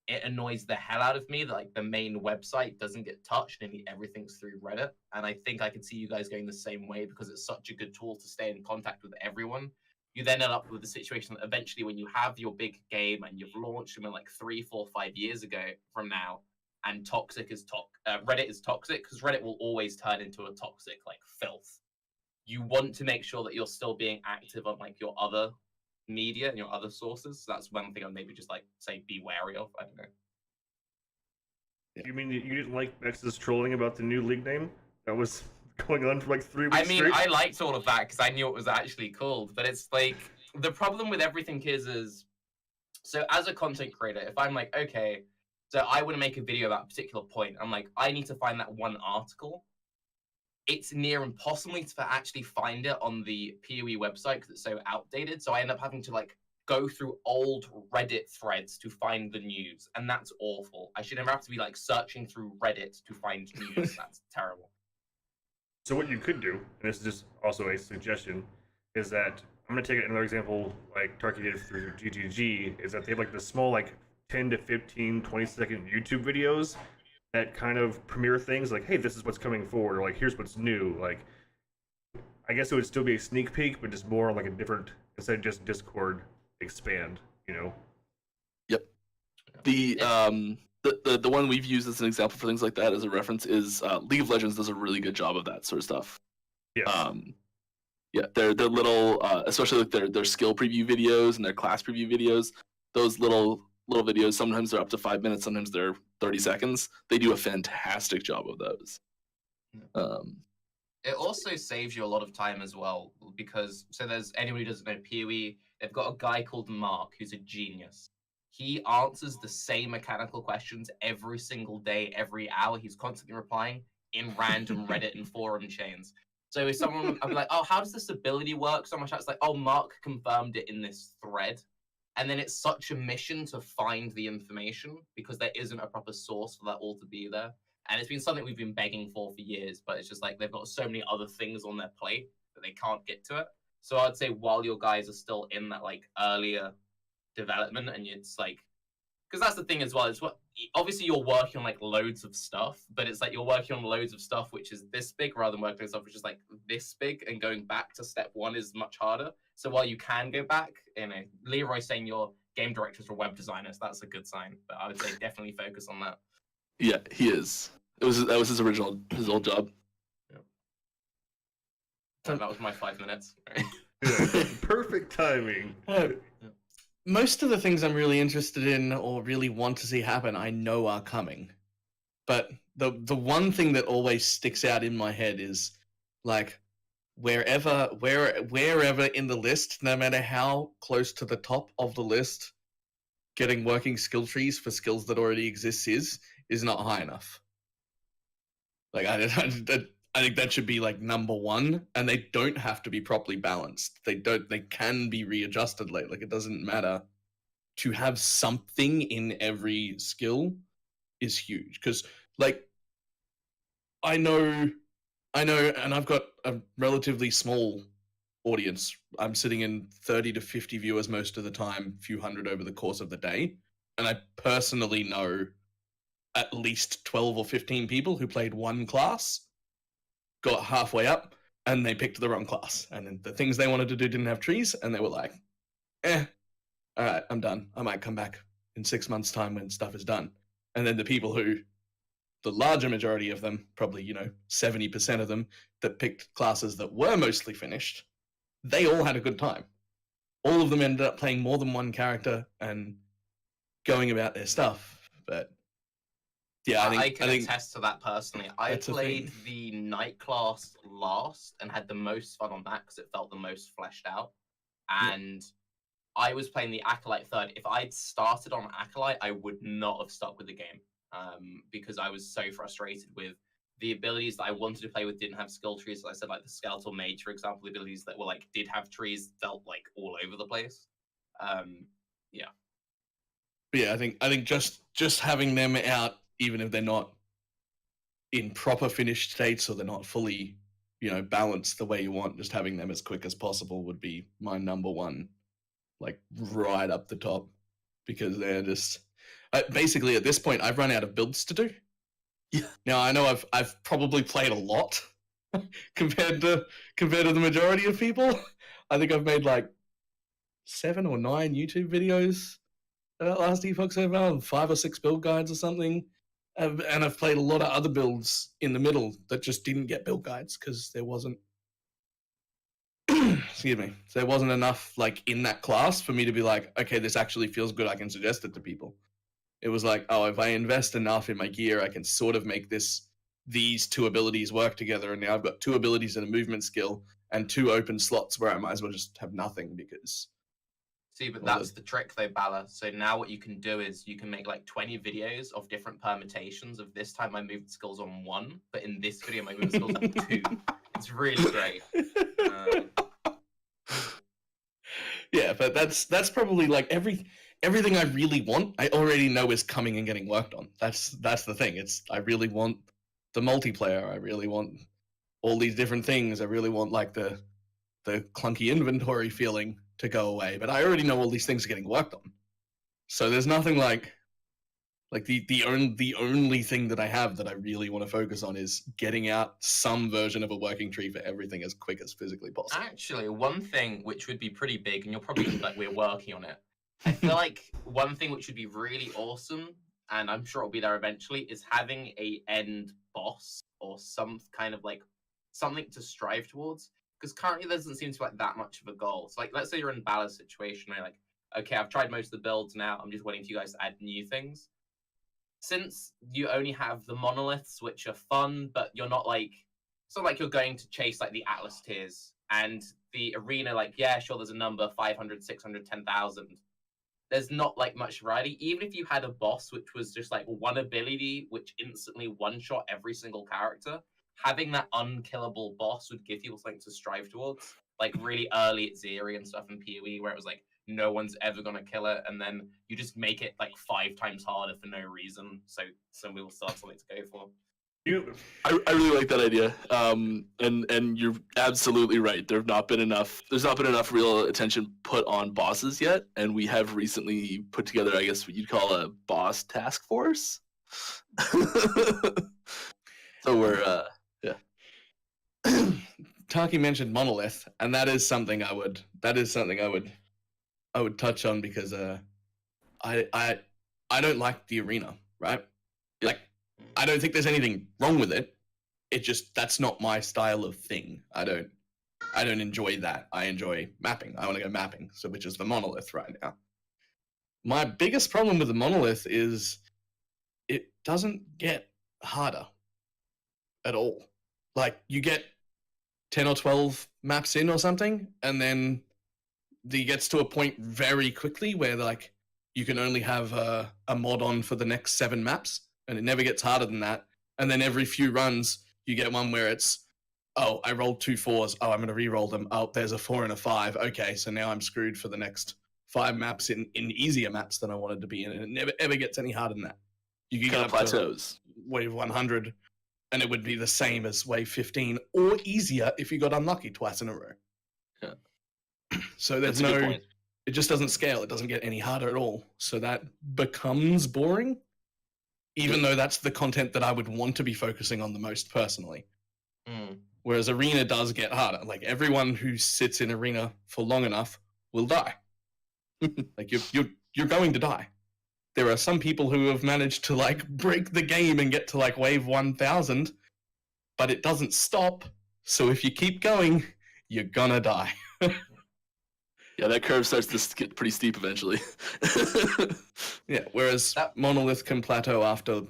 It annoys the hell out of me that like the main website doesn't get touched and everything's through Reddit, and I think I can see you guys going the same way because it's such a good tool to stay in contact with everyone. You then end up with the situation that eventually when you have your big game and you've launched them in like 3, 4, 5 years ago from now, and Reddit is toxic, because Reddit will always turn into a toxic like filth. You want to make sure that you're still being active on like your other media and your other sources. So that's one thing I'd maybe just like say be wary of. I don't know. You mean you didn't like Bex's trolling about the new league name? That was going on for like 3 weeks I mean, straight? I liked all of that because I knew it was actually called, but it's like the problem with everything is so as a content creator, if I'm like, okay, so I want to make a video about a particular point, I'm like, I need to find that one article. It's near impossible to actually find it on the PoE website because it's so outdated. So I end up having to like go through old Reddit threads to find the news, and that's awful. I should never have to be like searching through Reddit to find news. That's terrible. So what you could do, and this is just also a suggestion, is that I'm going to take another example like TarkeCat did through GGG, is that they have like the small like 10 to 15, 20-second YouTube videos that kind of premiere things like, hey, this is what's coming forward, or like, here's what's new. Like, I guess it would still be a sneak peek, but just more like a different, instead of just Discord expand, you know? Yep. The one we've used as an example for things like that as a reference is League of Legends does a really good job of that sort of stuff. Yes. Yeah, they're little, especially like their skill preview videos and their class preview videos. Those little videos, sometimes they're up to 5 minutes, sometimes they're 30 seconds. They do a fantastic job of those. It also saves you a lot of time as well, because so there's anyone who doesn't know PoE, they've got a guy called Mark who's a genius. He answers the same mechanical questions every single day, every hour. He's constantly replying in random Reddit and forum chains. So if someone, I'd be like, oh, how does this ability work? Someone chat's like, oh, Mark confirmed it in this thread. And then it's such a mission to find the information because there isn't a proper source for that all to be there. And it's been something we've been begging for years, but it's just like they've got so many other things on their plate that they can't get to it. So I'd say while your guys are still in that like earlier development, and it's like, because that's the thing as well, is what obviously you're working on like loads of stuff, but it's like you're working on loads of stuff which is this big rather than working on stuff which is like this big, and going back to step one is much harder. So while you can go back, you know, Leroy saying you're game directors or web designers, that's a good sign. But I would say definitely focus on that. Yeah, he is. That was his old job. Yeah. So that was my 5 minutes. Yeah, perfect timing. Most of the things I'm really interested in or really want to see happen, I know are coming. But the one thing that always sticks out in my head is like wherever in the list, no matter how close to the top of the list, getting working skill trees for skills that already exist is not high enough. Like I think that should be like number one, and they don't have to be properly balanced. They can be readjusted late. Like it doesn't matter. To have something in every skill is huge, because like I know, and I've got a relatively small audience. I'm sitting in 30 to 50 viewers most of the time, few hundred over the course of the day, and I personally know at least 12 or 15 people who played one class, got halfway up, and they picked the wrong class. And then the things they wanted to do didn't have trees, and they were like, all right, I'm done. I might come back in 6 months' time when stuff is done. And then the people who, the larger majority of them, probably, 70% of them, that picked classes that were mostly finished, they all had a good time. All of them ended up playing more than one character and going about their stuff. But yeah, I can attest to that personally. I played thing. the night class last and had the most fun on that because it felt the most fleshed out. And I was playing the Acolyte third. If I'd started on Acolyte, I would not have stuck with the game because I was so frustrated with the abilities that I wanted to play with didn't have skill trees. As I said, like the Skeletal Mage, for example, the abilities that were like did have trees felt like all over the place. Yeah. But yeah, I think just having them out, even if they're not in proper finished states or they're not fully, balanced the way you want, just having them as quick as possible would be my number one, like right up the top, because they're just basically at this point I've run out of builds to do. Yeah. Now I know I've probably played a lot compared to the majority of people. I think I've made like 7 or 9 YouTube videos about last epoch so far, 5 or 6 build guides or something. And I've played a lot of other builds in the middle that just didn't get build guides because there wasn't excuse me, so there wasn't enough like in that class for me to be like, okay, this actually feels good, I can suggest it to people. It was like, oh, if I invest enough in my gear, I can sort of make these 2 abilities work together, and now I've got 2 abilities and a movement skill and 2 open slots where I might as well just have nothing because... See, but that's the trick though, Balor. So now what you can do is you can make like 20 videos of different permutations of this time my movement skill's on 1, but in this video my movement skill's on 2. It's really great. Yeah, but that's probably like everything I really want, I already know is coming and getting worked on. That's the thing. I really want the multiplayer. I really want all these different things. I really want like the clunky inventory feeling to go away. But I already know all these things are getting worked on. So there's nothing like the only thing that I have that I really want to focus on is getting out some version of a working tree for everything as quick as physically possible. Actually, one thing which would be pretty big, and you'll probably think like we're working on it. I feel like one thing which would be really awesome, and I'm sure it'll be there eventually, is having a end boss or some kind of like something to strive towards. Because currently there doesn't seem to be like that much of a goal. So like, let's say you're in Balor's situation where you're like, okay, I've tried most of the builds now. I'm just waiting for you guys to add new things. Since you only have the monoliths, which are fun, but you're not like it's not like you're going to chase like the Atlas tiers and the arena, like, yeah, sure, there's a number 500, 600, 10,000. There's not like much variety. Even if you had a boss which was just like one ability which instantly one-shot every single character, having that unkillable boss would give people something to strive towards. Like really early at Zeri and stuff in PoE, where it was like no one's ever gonna kill it, and then you just make it like 5 times harder for no reason, so some people still have something to go for. I really like that idea. And you're absolutely right. There's not been enough real attention put on bosses yet, and we have recently put together, I guess what you'd call a boss task force. So we're Taki mentioned Monolith, and that is something I would touch on, because I don't like the arena, right? Like, I don't think there's anything wrong with it. It just, that's not my style of thing. I don't enjoy that. I enjoy mapping. I want to go mapping, so which is the Monolith right now. My biggest problem with the Monolith is it doesn't get harder at all. Like, you get 10 or 12 maps in or something, and then it gets to a point very quickly where like you can only have a mod on for the next 7 maps, and it never gets harder than that. And then every few runs you get one where it's, oh, I rolled 2 4s, oh, I'm going to re-roll them, oh, there's a 4 and a 5, okay, so now I'm screwed for the next 5 maps in easier maps than I wanted to be in, and it never ever gets any harder than that. You can get up plateaus. to wave 100, and it would be the same as wave 15, or easier if you got unlucky twice in a row. Yeah. So there's That's a good no, point. it just doesn't scale. It doesn't get any harder at all. So that becomes boring, even though that's the content that I would want to be focusing on the most personally. Whereas Arena does get harder. Like, everyone who sits in Arena for long enough will die. Like, you're going to die. There are some people who have managed to like break the game and get to like wave 1000, but it doesn't stop. So if you keep going, you're gonna die. Yeah, that curve starts to get pretty steep eventually. Yeah, whereas Monolith can plateau after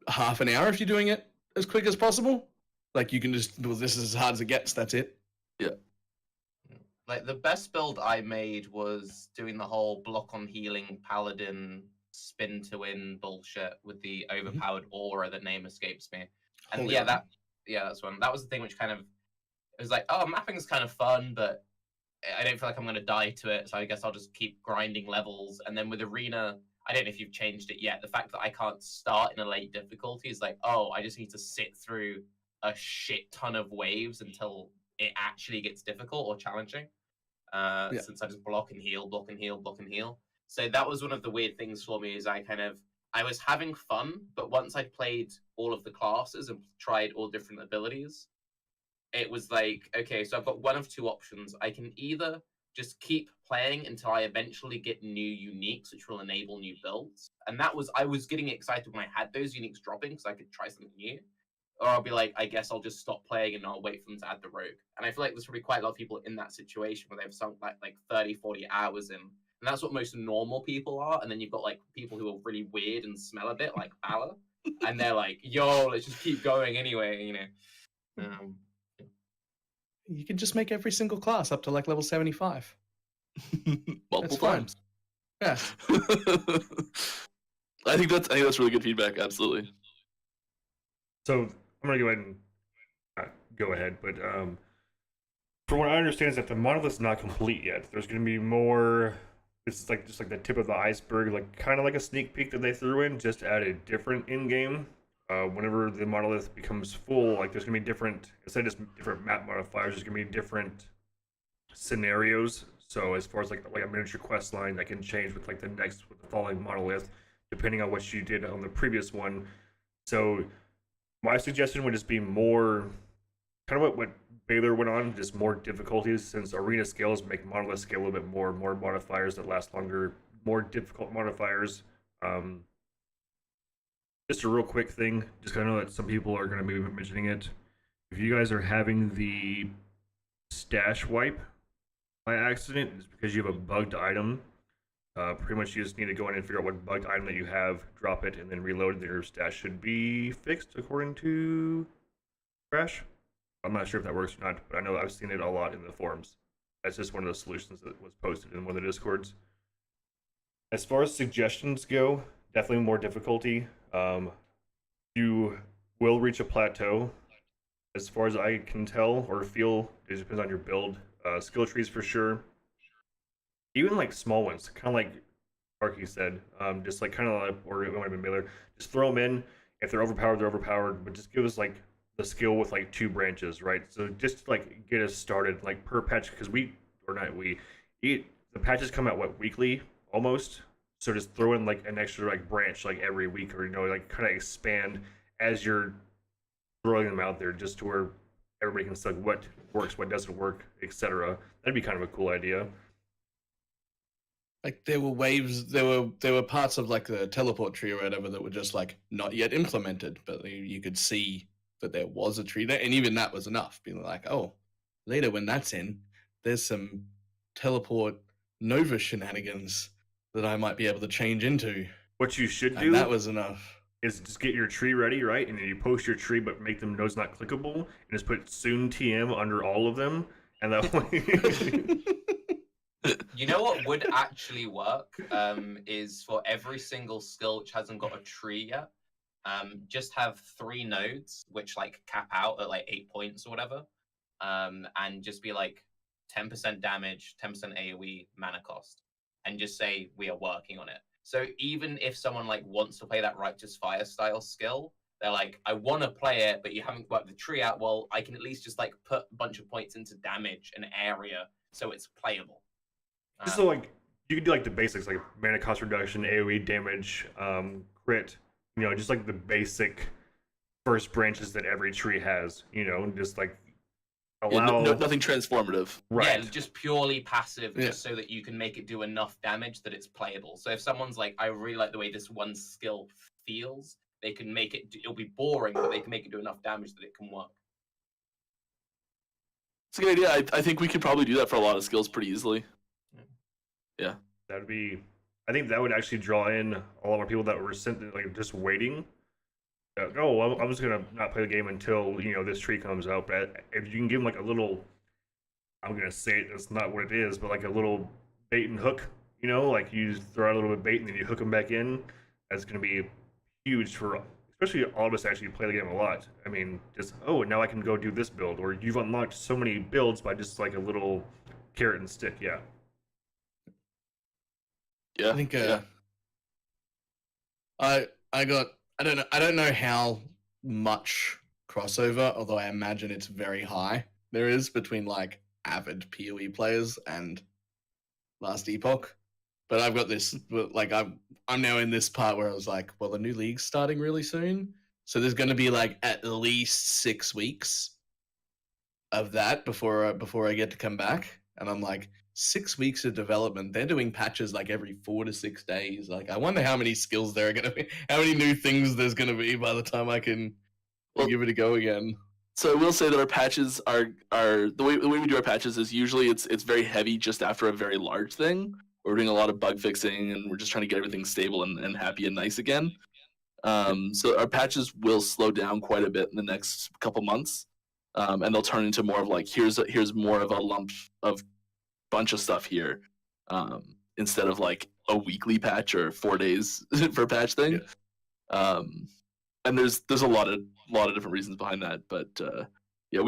half an hour if you're doing it as quick as possible. Like, you can just, well, this is as hard as it gets, that's it. Yeah. Like, the best build I made was doing the whole block on healing paladin spin to win bullshit with the overpowered aura. The name escapes me. And Holy that's one. That was the thing which kind of, it was like, oh, mapping's kind of fun, but I don't feel like I'm going to die to it, so I guess I'll just keep grinding levels. And then with Arena, I don't know if you've changed it yet. The fact that I can't start in a late difficulty is like, oh, I just need to sit through a shit ton of waves until it actually gets difficult or challenging. Since I just block and heal, block and heal, block and heal. So that was one of the weird things for me, is I was having fun, but once I played all of the classes and tried all different abilities, it was like, okay, so I've got one of 2 options. I can either just keep playing until I eventually get new uniques, which will enable new builds. And I was getting excited when I had those uniques dropping, because I could try something new. Or I'll be like, I guess I'll just stop playing and I'll wait for them to add the rogue. And I feel like there's probably quite a lot of people in that situation where they've sunk like 30, 40 hours in. And that's what most normal people are. And then you've got like people who are really weird and smell a bit, like Balor. And they're like, yo, let's just keep going anyway, you know. You can just make every single class up to like level 75. Multiple times. Yeah. I think that's really good feedback. Absolutely. So I'm gonna go ahead and go ahead, but from what I understand is that the monolith's not complete yet. There's gonna be more. It's like just like the tip of the iceberg, like kind of like a sneak peek that they threw in, just added different in game. Whenever the monolith becomes full, like there's gonna be different, instead of just different map modifiers, there's gonna be different scenarios. So as far as like a miniature quest line that can change with like the following monolith, depending on what you did on the previous one. So my suggestion would just be more, kind of what Balor went on, just more difficulties, since arena scales make monolith scale a little bit more modifiers that last longer, more difficult modifiers. Just a real quick thing, just because I know that some people are going to be mentioning it. If you guys are having the stash wipe by accident, it's because you have a bugged item. Pretty much you just need to go in and figure out what bugged item that you have, drop it, and then reload. Your stash should be fixed according to Crash. I'm not sure if that works or not, but I know I've seen it a lot in the forums. That's just one of the solutions that was posted in one of the discords. As far as suggestions go, definitely more difficulty. You will reach a plateau. As far as I can tell or feel, it depends on your build. Skill trees for sure. Even like small ones, kind of like Arky said, just like kind of like, or it might have been Baylor, just throw them in. If they're overpowered, but just give us like the skill with like 2 branches, right? So just like get us started like per patch, because the patches come out what, weekly almost. So just throw in like an extra like branch like every week, or like kind of expand as you're throwing them out there, just to where everybody can see what works, what doesn't work, etc. That'd be kind of a cool idea. Like there were waves, there were parts of like the teleport tree or whatever that were just like not yet implemented, but you could see that there was a tree there, and even that was enough. Being like, oh, later when that's in, there's some teleport Nova shenanigans that I might be able to change into. What you should And do that was enough. is just get your tree ready, right? And then you post your tree, but make them nodes not clickable, and just put soon TM under all of them, and that way. You know what would actually work is for every single skill which hasn't got a tree yet, just have 3 nodes which like cap out at like 8 points or whatever, and just be like 10% damage, 10% AoE, mana cost, and just say we are working on it. So even if someone like wants to play that Righteous Fire style skill, they're like, I want to play it, but you haven't worked the tree out. Well, I can at least just like put a bunch of points into damage and area so it's playable. So like you could do like the basics, like mana cost reduction, AoE damage, crit, just like the basic first branches that every tree has, just like allow nothing transformative. right. Yeah, just purely passive, just so that you can make it do enough damage that it's playable. So if someone's like, I really like the way this one skill feels, they can make it, it'll be boring, but they can make it do enough damage that it can work. It's a good idea. I think we could probably do that for a lot of skills pretty easily. Yeah. That'd be, I think that would actually draw in a lot more people that were sent like just waiting. I'm just gonna not play the game until this tree comes out. But if you can give them like a little, I'm gonna say it, that's not what it is, but like a little bait and hook. Like you just throw out a little bit of bait and then you hook them back in. That's gonna be huge for, especially all of us actually play the game a lot. I mean, just now I can go do this build, or you've unlocked so many builds by just like a little carrot and stick. Yeah. Yeah. I think I don't know how much crossover, although I imagine it's very high, there is between like avid PoE players and Last Epoch. But I've got this, like I'm now in this part where I was like, well, the new league's starting really soon, so there's going to be like at least 6 weeks of that before I get to come back, and I'm like, 6 weeks of development. They're doing patches like every 4 to 6 days. Like, I wonder how many skills there are going to be, how many new things there's going to be by the time I can give it a go again. So I will say that our patches are the way we do our patches is usually it's very heavy just after a very large thing. We're doing a lot of bug fixing and we're just trying to get everything stable and happy and nice again. So our patches will slow down quite a bit in the next couple months, and they'll turn into more of like here's more of a lump of bunch of stuff here, instead of like a weekly patch or 4 days for a patch thing. Yeah. And there's a lot of different reasons behind that, but yeah,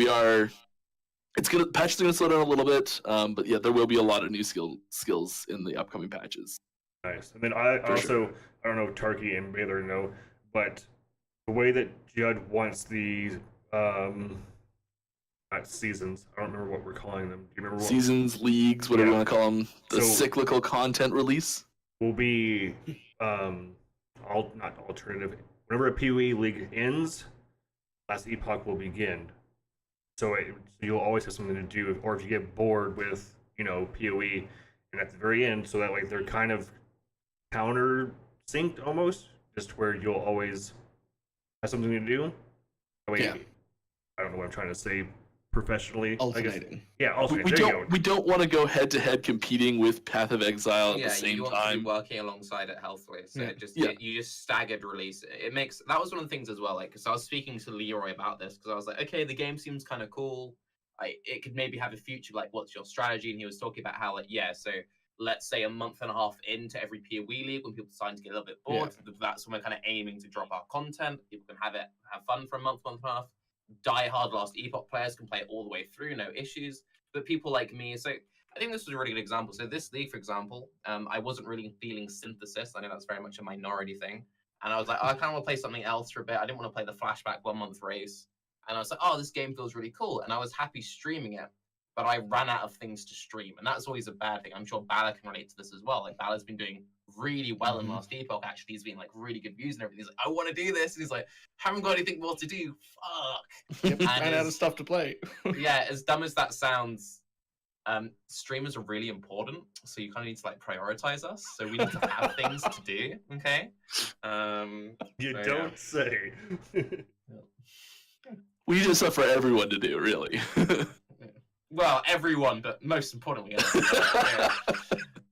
patches are gonna slow down a little bit, but yeah, there will be a lot of new skills in the upcoming patches. Nice. And then I don't know if Tarky and Baylor know, but the way that Judd wants the not seasons. I don't remember what we're calling them. Do you remember what seasons, leagues, whatever you want to call them? The cyclical content release will be not alternative. Whenever a PoE league ends, Last Epoch will begin. So you'll always have something to do, or if you get bored with PoE, and at the very end, so that like they're kind of counter synced almost, just where you'll always have something to do. I mean, I don't know what I'm trying to say professionally. I guess. Alternating. Yeah, alternating. There you go. We don't want to go head to head competing with Path of Exile at Yeah, the same you want to time. be working alongside it healthily. So Yeah. it just Yeah. you just staggered release. It makes that was one of the things as well. Like, because I was speaking to Leroy about this because I was like, okay, the game seems kind of cool. It could maybe have a future. Like, what's your strategy? And he was talking about how, like, yeah, so let's say a month and a half into every PoE league, when people decide to get a little bit bored, that's when we're kind of aiming to drop our content. People can have fun for a month and a half. Die-hard Last Epoch players can play it all the way through, no issues. But people like me, so I think this was a really good example. So this league, for example, I wasn't really feeling Synthesis. I know that's very much a minority thing. And I was like, oh, I kind of want to play something else for a bit. I didn't want to play the flashback 1 month race. And I was like, oh, this game feels really cool. And I was happy streaming it. But I ran out of things to stream. And that's always a bad thing. I'm sure Balor can relate to this as well. Like, Balor's been doing really well in Last Epoch. Actually, he's been like really good views and everything. He's like, I want to do this. And he's like, haven't got anything more to do. Fuck. Yep, ran out of stuff to play. Yeah, as dumb as that sounds, streamers are really important, so you kind of need to like prioritize us. So we need to have things to do. Okay. You so, don't say. We need stuff for everyone to do, really. Well, everyone, but most importantly, yeah.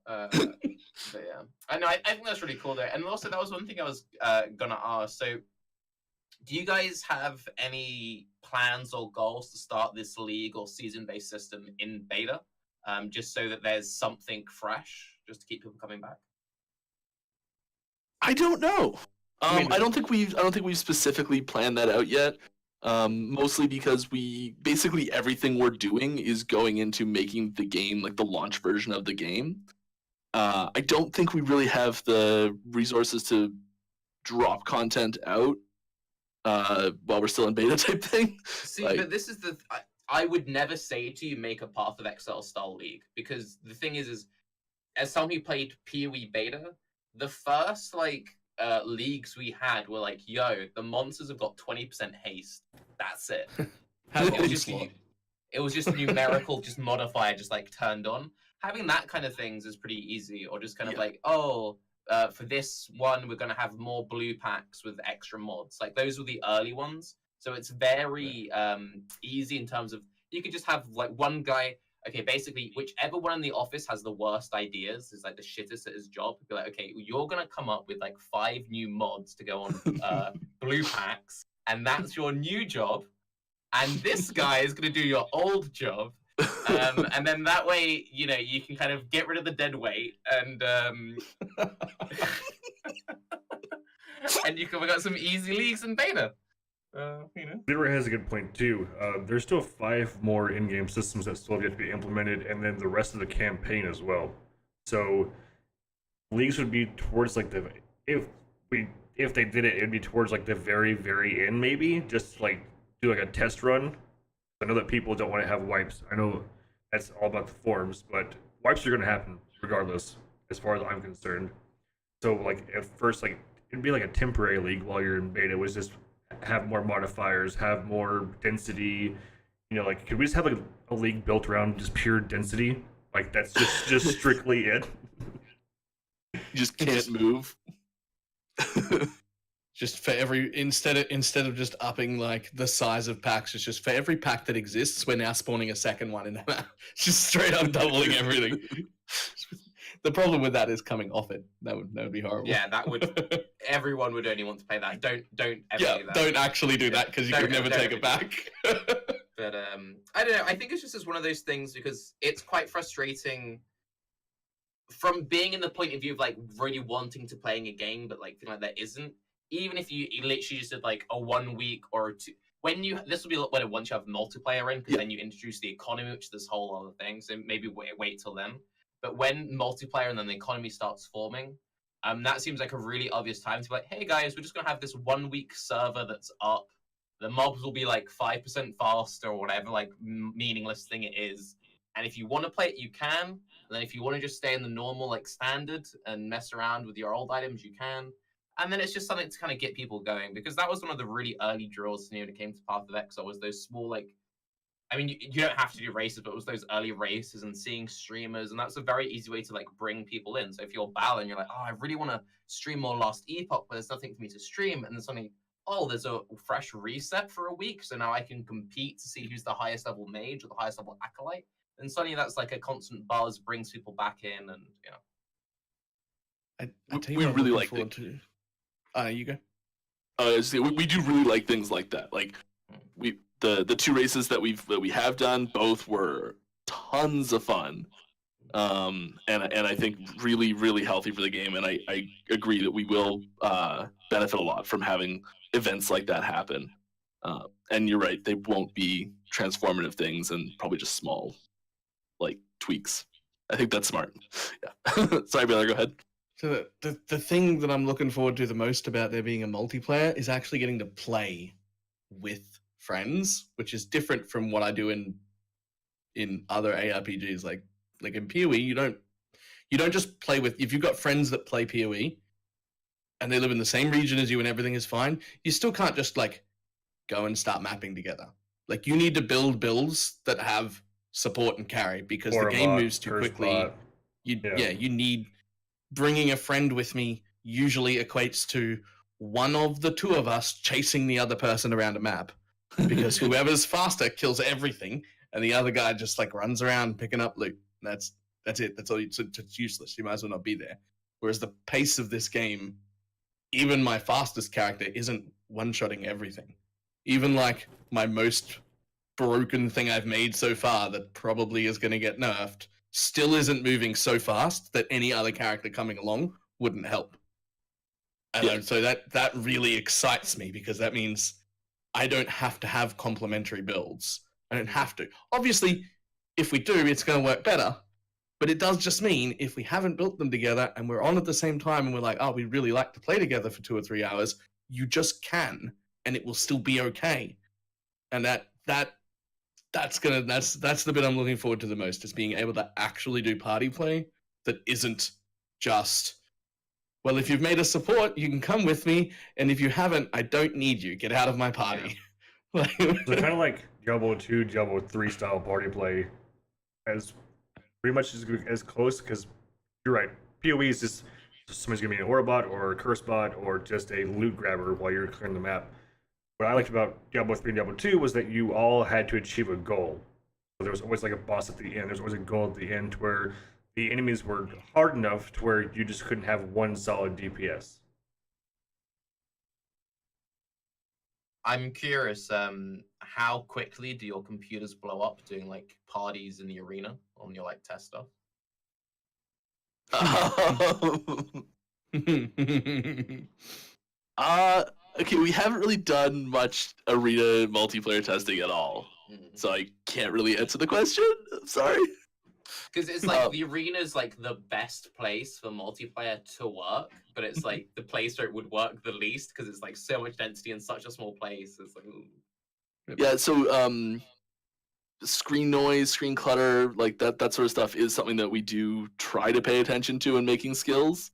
But yeah, I think that's really cool though. And also, that was one thing I was gonna ask. So, do you guys have any plans or goals to start this league or season-based system in beta, just so that there's something fresh, just to keep people coming back? I don't know. I mean, I don't think we've specifically planned that out yet. Mostly because basically everything we're doing is going into making the game like the launch version of the game. I don't think we really have the resources to drop content out while we're still in beta type thing. See, like, but this is I would never say to you make a Path of Exile style league, because the thing is as someone who played PoE beta, the first leagues we had were like, yo, the monsters have got 20% haste. That's it. It was just numerical, just modifier, just like turned on. Having that kind of things is pretty easy, or just kind of like, oh, for this one, we're going to have more blue packs with extra mods. Like, those were the early ones. So it's very easy in terms of, you could just have like one guy. Okay, basically, whichever one in the office has the worst ideas is like the shittest at his job. Be like, okay, you're gonna come up with like 5 new mods to go on blue packs, and that's your new job. And this guy is gonna do your old job, and then that way, you know, you can kind of get rid of the dead weight, and and you can we got some easy leagues in beta. You know. Leroy has a good point too. There's still 5 more in-game systems that still have yet to be implemented, and then the rest of the campaign as well. So leagues would be towards like if they did it, it'd be towards like the very, very end, maybe just like do like a test run. I know that people don't want to have wipes. I know that's all about the forms, but wipes are going to happen regardless, as far as I'm concerned. So like at first, like it'd be like a temporary league while you're in beta. It was just have more modifiers, have more density. You know, like could we just have like a league built around just pure density? Like that's just strictly it. You just can't move. Just for every instead of just upping like the size of packs, it's just for every pack that exists, we're now spawning a second one in the map. Just straight up doubling everything. The problem with that is coming off it. That would be horrible. Yeah, that would. Everyone would only want to play that. Don't ever do that. Don't actually do that because you could never take it back. But I don't know. I think it's just as one of those things because it's quite frustrating from being in the point of view of like really wanting to playing a game, but like feeling like there isn't. Even if you literally just did like a 1 week or 2, this will be when once you have multiplayer in, because then you introduce the economy, which is this whole other thing. So maybe wait till then. But when multiplayer and then the economy starts forming, that seems like a really obvious time to be like, hey guys, we're just gonna have this 1 week server that's up. The mobs will be like 5% faster or whatever, like meaningless thing it is. And if you want to play it, you can. And then if you want to just stay in the normal like standard and mess around with your old items, you can. And then it's just something to kind of get people going, because that was one of the really early draws to me when it came to Path of Exile, was those small, like, I mean, you don't have to do races, but it was those early races and seeing streamers, and that's a very easy way to, like, bring people in. So if you're Balor and you're like, oh, I really want to stream more Last Epoch, but there's nothing for me to stream, and then suddenly, oh, there's a fresh reset for a week, so now I can compete to see who's the highest level mage or the highest level acolyte. And suddenly that's like a constant buzz, brings people back in, and you know. I tell you We what I'm really looking like forward to. You go. we do really like things like that. Like the 2 races that we have done, both were tons of fun. And I think really, really healthy for the game. And I agree that we will benefit a lot from having events like that happen. And you're right, they won't be transformative things and probably just small, like, tweaks. I think that's smart. Yeah. Sorry, Baylor, go ahead. So the thing that I'm looking forward to the most about there being a multiplayer is actually getting to play with friends, which is different from what I do in other ARPGs. Like in PoE, you don't just play with, if you've got friends that play PoE and they live in the same region as you and everything is fine, you still can't just like go and start mapping together. Like you need to build builds that have support and carry because the game moves too quickly. You need, bringing a friend with me usually equates to one of the 2 of us chasing the other person around a map because whoever's faster kills everything and the other guy just like runs around picking up loot. That's it. That's all. It's useless. You might as well not be there. Whereas the pace of this game, even my fastest character isn't one-shotting everything. Even like my most broken thing I've made so far that probably is going to get nerfed still isn't moving so fast that any other character coming along wouldn't help. And so that really excites me because that means I don't have to have complementary builds. I don't have to. Obviously, if we do, it's going to work better. But it does just mean if we haven't built them together and we're on at the same time and we're like, oh, we really like to play together for 2 or 3 hours, you just can, and it will still be okay. And that's the bit I'm looking forward to the most, is being able to actually do party play that isn't just, well, if you've made a support, you can come with me, and if you haven't, I don't need you. Get out of my party. So kind of like Diablo 2, Diablo 3 style party play, as pretty much as close, because you're right. PoE is just somebody's gonna be an aura bot or a curse bot or just a loot grabber while you're clearing the map. What I liked about Diablo 3 and Diablo 2 was that you all had to achieve a goal. So there was always like a boss at the end. There was always a goal at the end where the enemies were hard enough to where you just couldn't have one solid DPS. I'm curious, how quickly do your computers blow up doing like parties in the arena on your like test stuff? Okay, we haven't really done much arena multiplayer testing at all, so I can't really answer the question. I'm sorry. Because it's like the arena is like the best place for multiplayer to work, but it's like the place where it would work the least because it's like so much density in such a small place. It's like, ooh. Yeah, so screen noise, screen clutter, like that sort of stuff is something that we do try to pay attention to in making skills,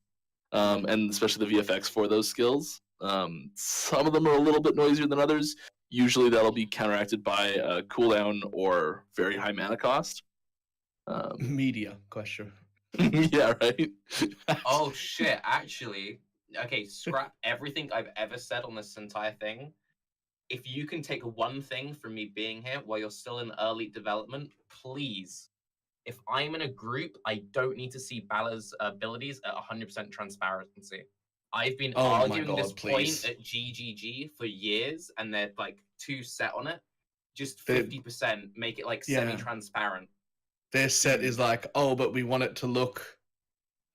and especially the VFX for those skills. Some of them are a little bit noisier than others. Usually that'll be counteracted by a cooldown or very high mana cost. Media question. Yeah, right. Oh shit! Actually, okay. Scrap everything I've ever said on this entire thing. If you can take one thing from me being here while you're still in early development, please. If I'm in a group, I don't need to see Balor's abilities at 100% transparency. I've been arguing this point at GGG for years, and they're like too set on it. Just 50%, make it like semi-transparent. Their set is like, oh, but we want it to look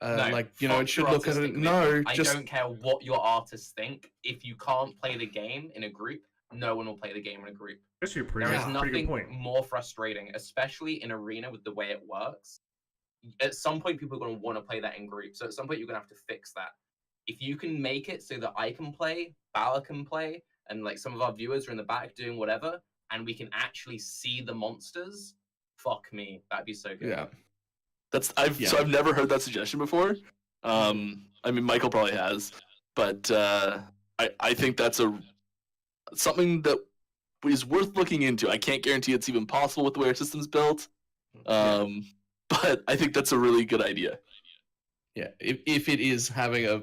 like, you know, it should look at it. No, I don't care what your artists think. If you can't play the game in a group, no one will play the game in a group. There is nothing more frustrating, especially in Arena with the way it works. At some point, people are going to want to play that in group. So at some point, you're going to have to fix that. If you can make it so that I can play, Balor can play, and like some of our viewers are in the back doing whatever, and we can actually see the monsters, fuck me, that'd be so good. Yeah. So I've never heard that suggestion before. I mean, Michael probably has, but I think that's something that is worth looking into. I can't guarantee it's even possible with the way our system's built, but I think that's a really good idea. Yeah, if it is having a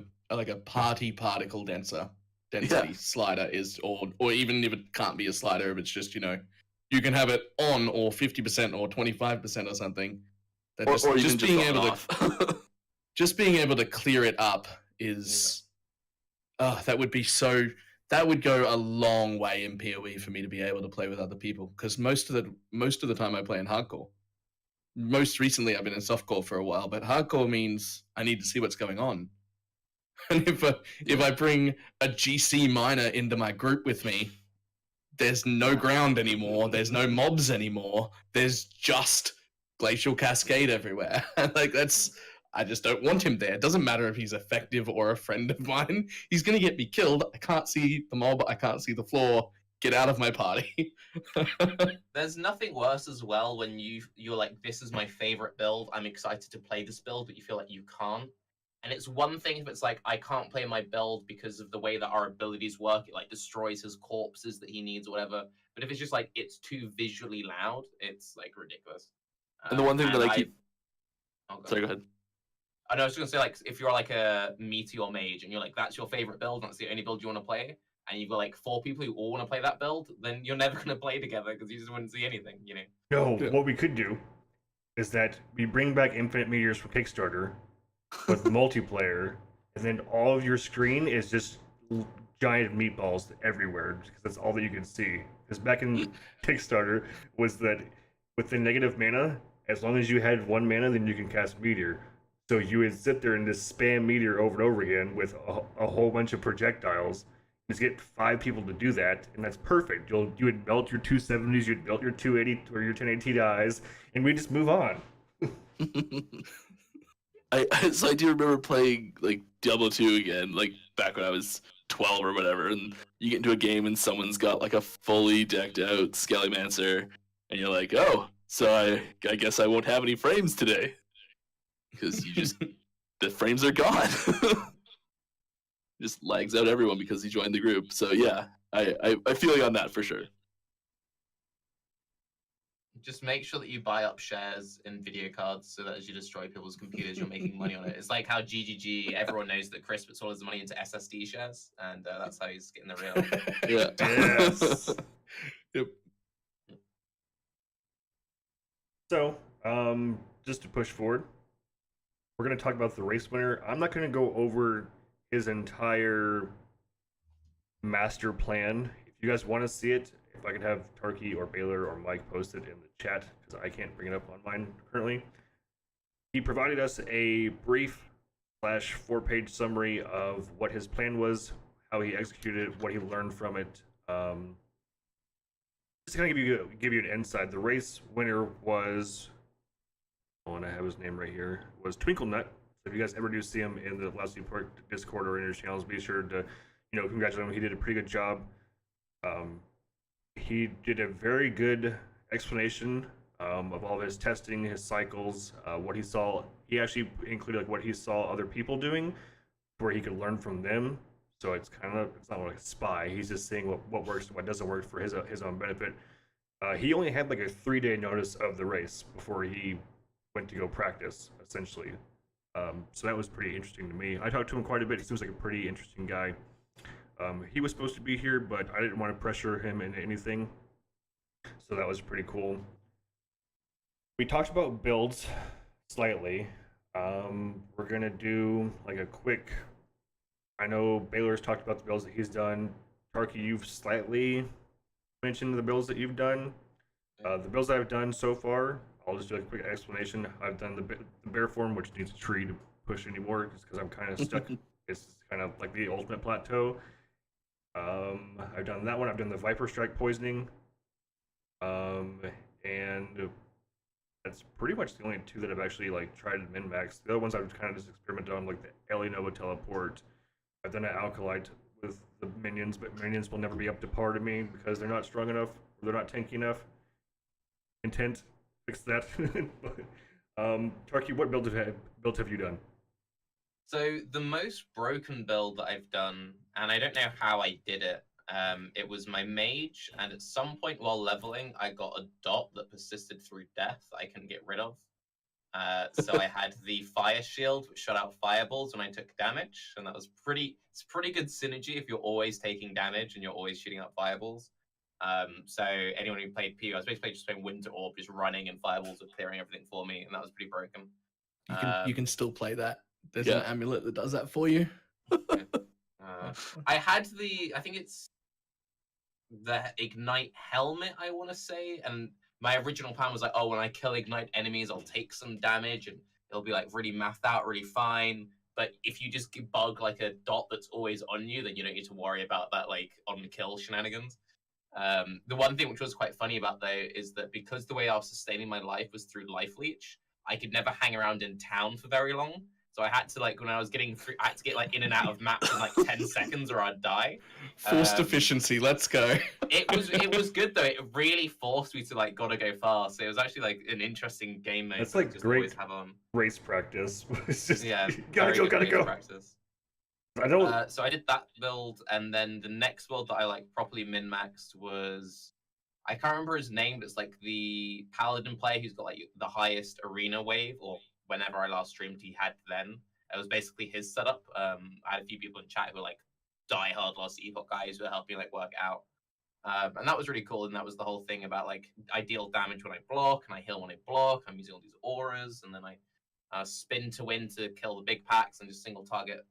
party particle denser, density slider is, or even if it can't be a slider, if it's just, you know, you can have it on or 50% or 25% or something. That Or you can just being draw it able off. to just being able to clear it up is that would be so, that would go a long way in PoE for me to be able to play with other people, because most of the time I play in hardcore. Most recently I've been in softcore for a while, but hardcore means I need to see what's going on. And if I bring a GC miner into my group with me, there's no ground anymore, there's no mobs anymore, there's just glacial cascade everywhere. Like, that's, I just don't want him there. It doesn't matter if he's effective or a friend of mine. He's gonna get me killed. I can't see the mob, I can't see the floor. Get out of my party. There's nothing worse as well when you're like, this is my favorite build, I'm excited to play this build, but you feel like you can't. And it's one thing if it's like, I can't play my build because of the way that our abilities work, it like destroys his corpses that he needs or whatever. But if it's just like, it's too visually loud, it's like ridiculous. And the one thing that I keep... Oh, Sorry, go ahead. I know, I was just gonna say, like, if you're like a Meteor Mage and you're like, that's your favorite build, that's the only build you want to play, and you've got like 4 people who all want to play that build, then you're never gonna play together because you just wouldn't see anything, you know? No, Yeah. what we could do is that we bring back Infinite Meteors from Kickstarter with multiplayer, and then all of your screen is just giant meatballs everywhere, because that's all that you can see. Because back in Kickstarter was that with the negative mana, as long as you had 1 mana, then you can cast Meteor. So you would sit there and just spam Meteor over and over again with a whole bunch of projectiles. Just get 5 people to do that, and that's perfect. You would melt your 270s, you'd melt your 280 or your 1080 Ti's, and we just move on. So I do remember playing like Diablo 2 again, like back when I was 12 or whatever, and you get into a game and someone's got like a fully decked out Skellymancer, and you're like, oh, so I guess I won't have any frames today. Because you just, the frames are gone. Just lags out everyone because he joined the group. So yeah, I feel you on that for sure. Just make sure that you buy up shares in video cards so that as you destroy people's computers, you're making money on it. It's like how GGG, everyone knows that Chris puts all his money into SSD shares, and that's how he's getting the real. Yeah. Yes. Yep. So, just to push forward, we're going to talk about the race winner. I'm not going to go over his entire master plan. If you guys want to see it, if I could have Tarky or Balor or Mike post it in the chat, because I can't bring it up on mine currently. He provided us a brief / 4-page summary of what his plan was, how he executed it, what he learned from it. Just to kind of give you an insight. The race winner was, and I have his name right here, was Twinkle Nut. So if you guys ever do see him in the Last Report Discord or in your channels, be sure to, congratulate him. He did a pretty good job. He did a very good explanation of all of his testing, his cycles, what he saw. He actually included like what he saw other people doing, where he could learn from them. So it's not like a spy. He's just seeing what works and what doesn't work for his own benefit. He only had like a 3-day notice of the race before he went to go practice, essentially. So that was pretty interesting to me. I talked to him quite a bit. He seems like a pretty interesting guy. He was supposed to be here, but I didn't want to pressure him into anything. So that was pretty cool. We talked about builds slightly. We're going to do like a quick... I know Baylor's talked about the builds that he's done. Tarky, you've slightly mentioned the builds that you've done. The builds that I've done so far, I'll just do a quick explanation. I've done the bear form, which needs a tree to push anymore, just because I'm kind of stuck. It's kind of like the ultimate plateau. I've done that one. I've done the Viper Strike poisoning. And that's pretty much the only 2 that I've actually like tried to min-max. The other ones I've kind of just experimented on, like the Alienova teleport. I've done an Alkalite with the minions, but minions will never be up to par to me because they're not strong enough, or they're not tanky enough. Intent, fix that. Tarky, what build have you done? So the most broken build that I've done, and I don't know how I did it, it was my mage, and at some point while leveling, I got a dot that persisted through death that I couldn't get rid of. So I had the fire shield, which shot out fireballs when I took damage, and that was it's pretty good synergy if you're always taking damage and you're always shooting out fireballs. So anyone who played PU, I was basically just playing Winter Orb, just running, and fireballs were clearing everything for me, and that was pretty broken. You can still play that. There's Yeah. an amulet that does that for you. I had I think it's the Ignite helmet, I want to say, and my original plan was like, oh, when I kill Ignite enemies, I'll take some damage, and it'll be like really mathed out, really fine. But if you just bug like a dot that's always on you, then you don't need to worry about that like on kill shenanigans. The one thing which was quite funny about though is that because the way I was sustaining my life was through life leech, I could never hang around in town for very long. So I had to like when I was getting through, I had to get like in and out of maps in like 10 seconds or I'd die. Forced efficiency. Let's go. It was good though. It really forced me to like gotta go fast. It was actually like an interesting game mode. That's like just great always have on. race practice. It's just Yeah, gotta very go, good gotta race go. Practice. I don't. So I did that build, and then the next build that I like properly min maxed was I can't remember his name, but it's like the paladin player who's got like the highest arena wave, or whenever I last streamed, he had then. It was basically his setup. I had a few people in chat who were like die-hard Lost Epoch guys who were helping like work out. And that was really cool, and that was the whole thing about like I deal damage when I block, and I heal when I block. I'm using all these auras, and then I spin to win to kill the big packs and just single target,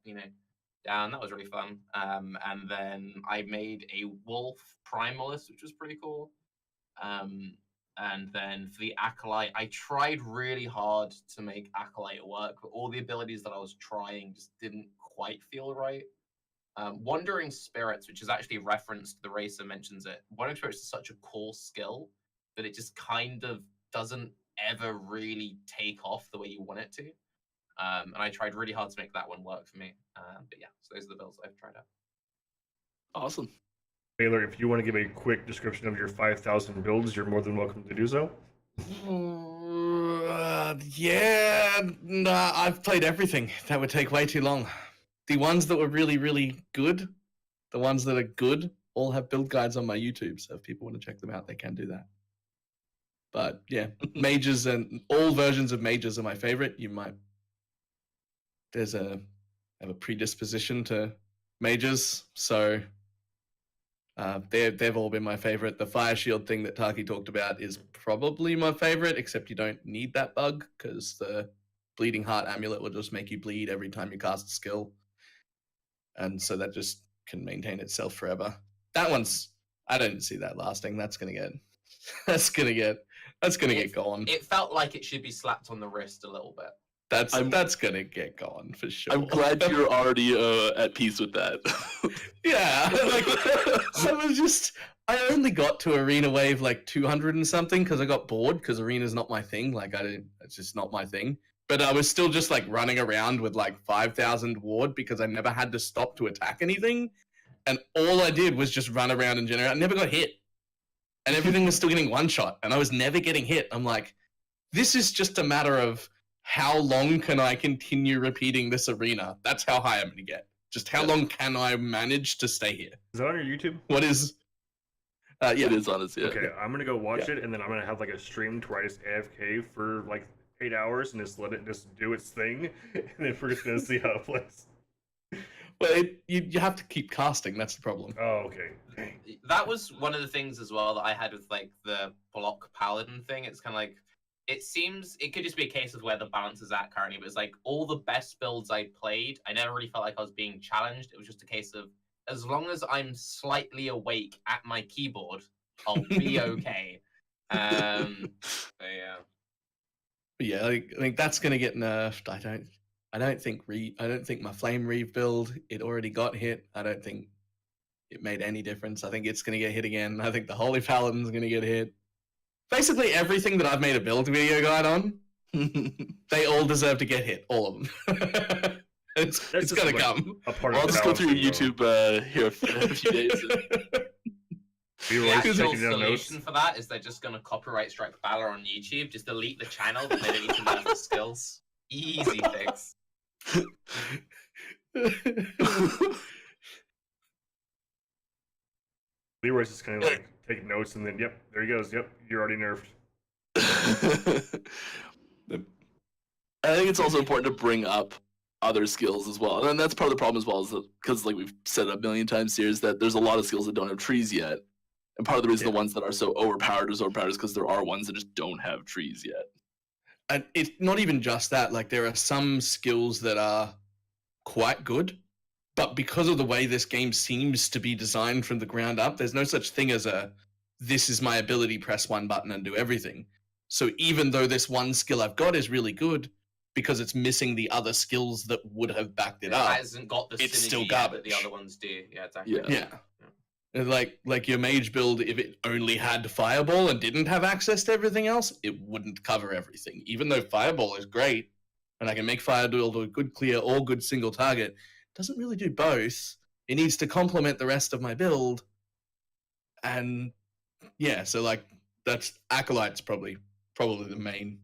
down. That was really fun. And then I made a wolf primalist, which was pretty cool. And then for the Acolyte, I tried really hard to make Acolyte work, but all the abilities that I was trying just didn't quite feel right. Wandering Spirits, which is actually referenced, the racer mentions it. Wandering Spirits is such a cool skill that it just kind of doesn't ever really take off the way you want it to. And I tried really hard to make that one work for me. But yeah, so those are the builds I've tried out. Awesome. Baylor, if you want to give a quick description of your 5,000 builds, you're more than welcome to do so. Yeah, nah, I've played everything. That would take way too long. The ones that were really, really good, the ones that are good, all have build guides on my YouTube. So if people want to check them out, they can do that. But yeah, mages and all versions of mages are my favorite. I have a predisposition to mages, so they've all been my favorite. The fire shield thing that Taki talked about is probably my favorite, except you don't need that bug because the bleeding heart amulet will just make you bleed every time you cast a skill, and so that just can maintain itself forever. That one's I don't see that lasting. That's gonna get going. It felt like it should be slapped on the wrist a little bit. That's gonna get going for sure. I'm glad you're already at peace with that. Yeah, like I only got to arena wave like 200 and something because I got bored because arena's not my thing. Like it's just not my thing. But I was still just like running around with like 5,000 ward because I never had to stop to attack anything, and all I did was just run around and generate. I never got hit, and everything was still getting one shot, and I was never getting hit. I'm like, this is just a matter of how long can I continue repeating this arena? That's how high I'm going to get. Just how long can I manage to stay here? Is that on your YouTube? What is... yeah. It is on his, yeah. Okay, I'm going to go watch it, and then I'm going to have like a stream to where I just AFK for like 8 hours and just let it just do its thing, and then we're just going to see how it plays. Well, you have to keep casting. That's the problem. Oh, okay. Dang. That was one of the things as well that I had with like the block paladin thing. It's kind of like it seems it could just be a case of where the balance is at currently, but it's like all the best builds I played, I never really felt like I was being challenged. It was just a case of as long as I'm slightly awake at my keyboard, I'll be okay. So yeah. But yeah, I think that's gonna get nerfed. I don't think my flame reeve build, it already got hit. I don't think it made any difference. I think it's gonna get hit again. I think the Holy Paladin's gonna get hit. Basically everything that I've made a build video guide on, they all deserve to get hit. All of them. it's gonna like come. A part I'll of just go through balancing, YouTube here a few days. Be The like actual taking down notes. solution for that is they're just going to copyright strike Balor on YouTube. Just delete the channel, but they don't need to learn the skills. Easy fix. Leroy's just kind of like taking notes, and then yep, there he goes. Yep, you're already nerfed. I think it's also important to bring up other skills as well, and that's part of the problem as well, is because like we've said a million times here, is that there's a lot of skills that don't have trees yet, and part of the reason the ones that are so overpowered is because there are ones that just don't have trees yet. And it's not even just that. Like, there are some skills that are quite good, but because of the way this game seems to be designed from the ground up, there's no such thing as this is my ability, press one button and do everything. So even though this one skill I've got is really good, because it's missing the other skills that would have backed it up, hasn't got the it's synergy still yet garbage. that the other ones do. Yeah, exactly. Yeah. And like your mage build, if it only had Fireball and didn't have access to everything else, it wouldn't cover everything. Even though Fireball is great, and I can make Fireball do a good clear or good single target, it doesn't really do both. It needs to complement the rest of my build. And yeah, so like that's Acolyte's probably the main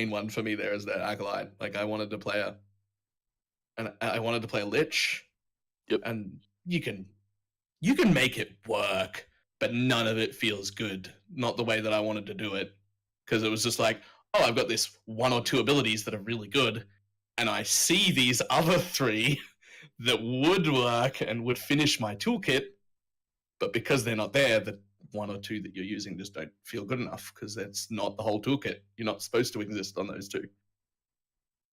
one for me there is that Acolyte. Like I wanted to play a Lich. Yep. And you can make it work, but none of it feels good. Not the way that I wanted to do it. Because it was just like, oh, I've got this one or two abilities that are really good, and I see these other three that would work and would finish my toolkit, but because they're not there, the one or two that you're using just don't feel good enough because it's not the whole toolkit. You're not supposed to exist on those two.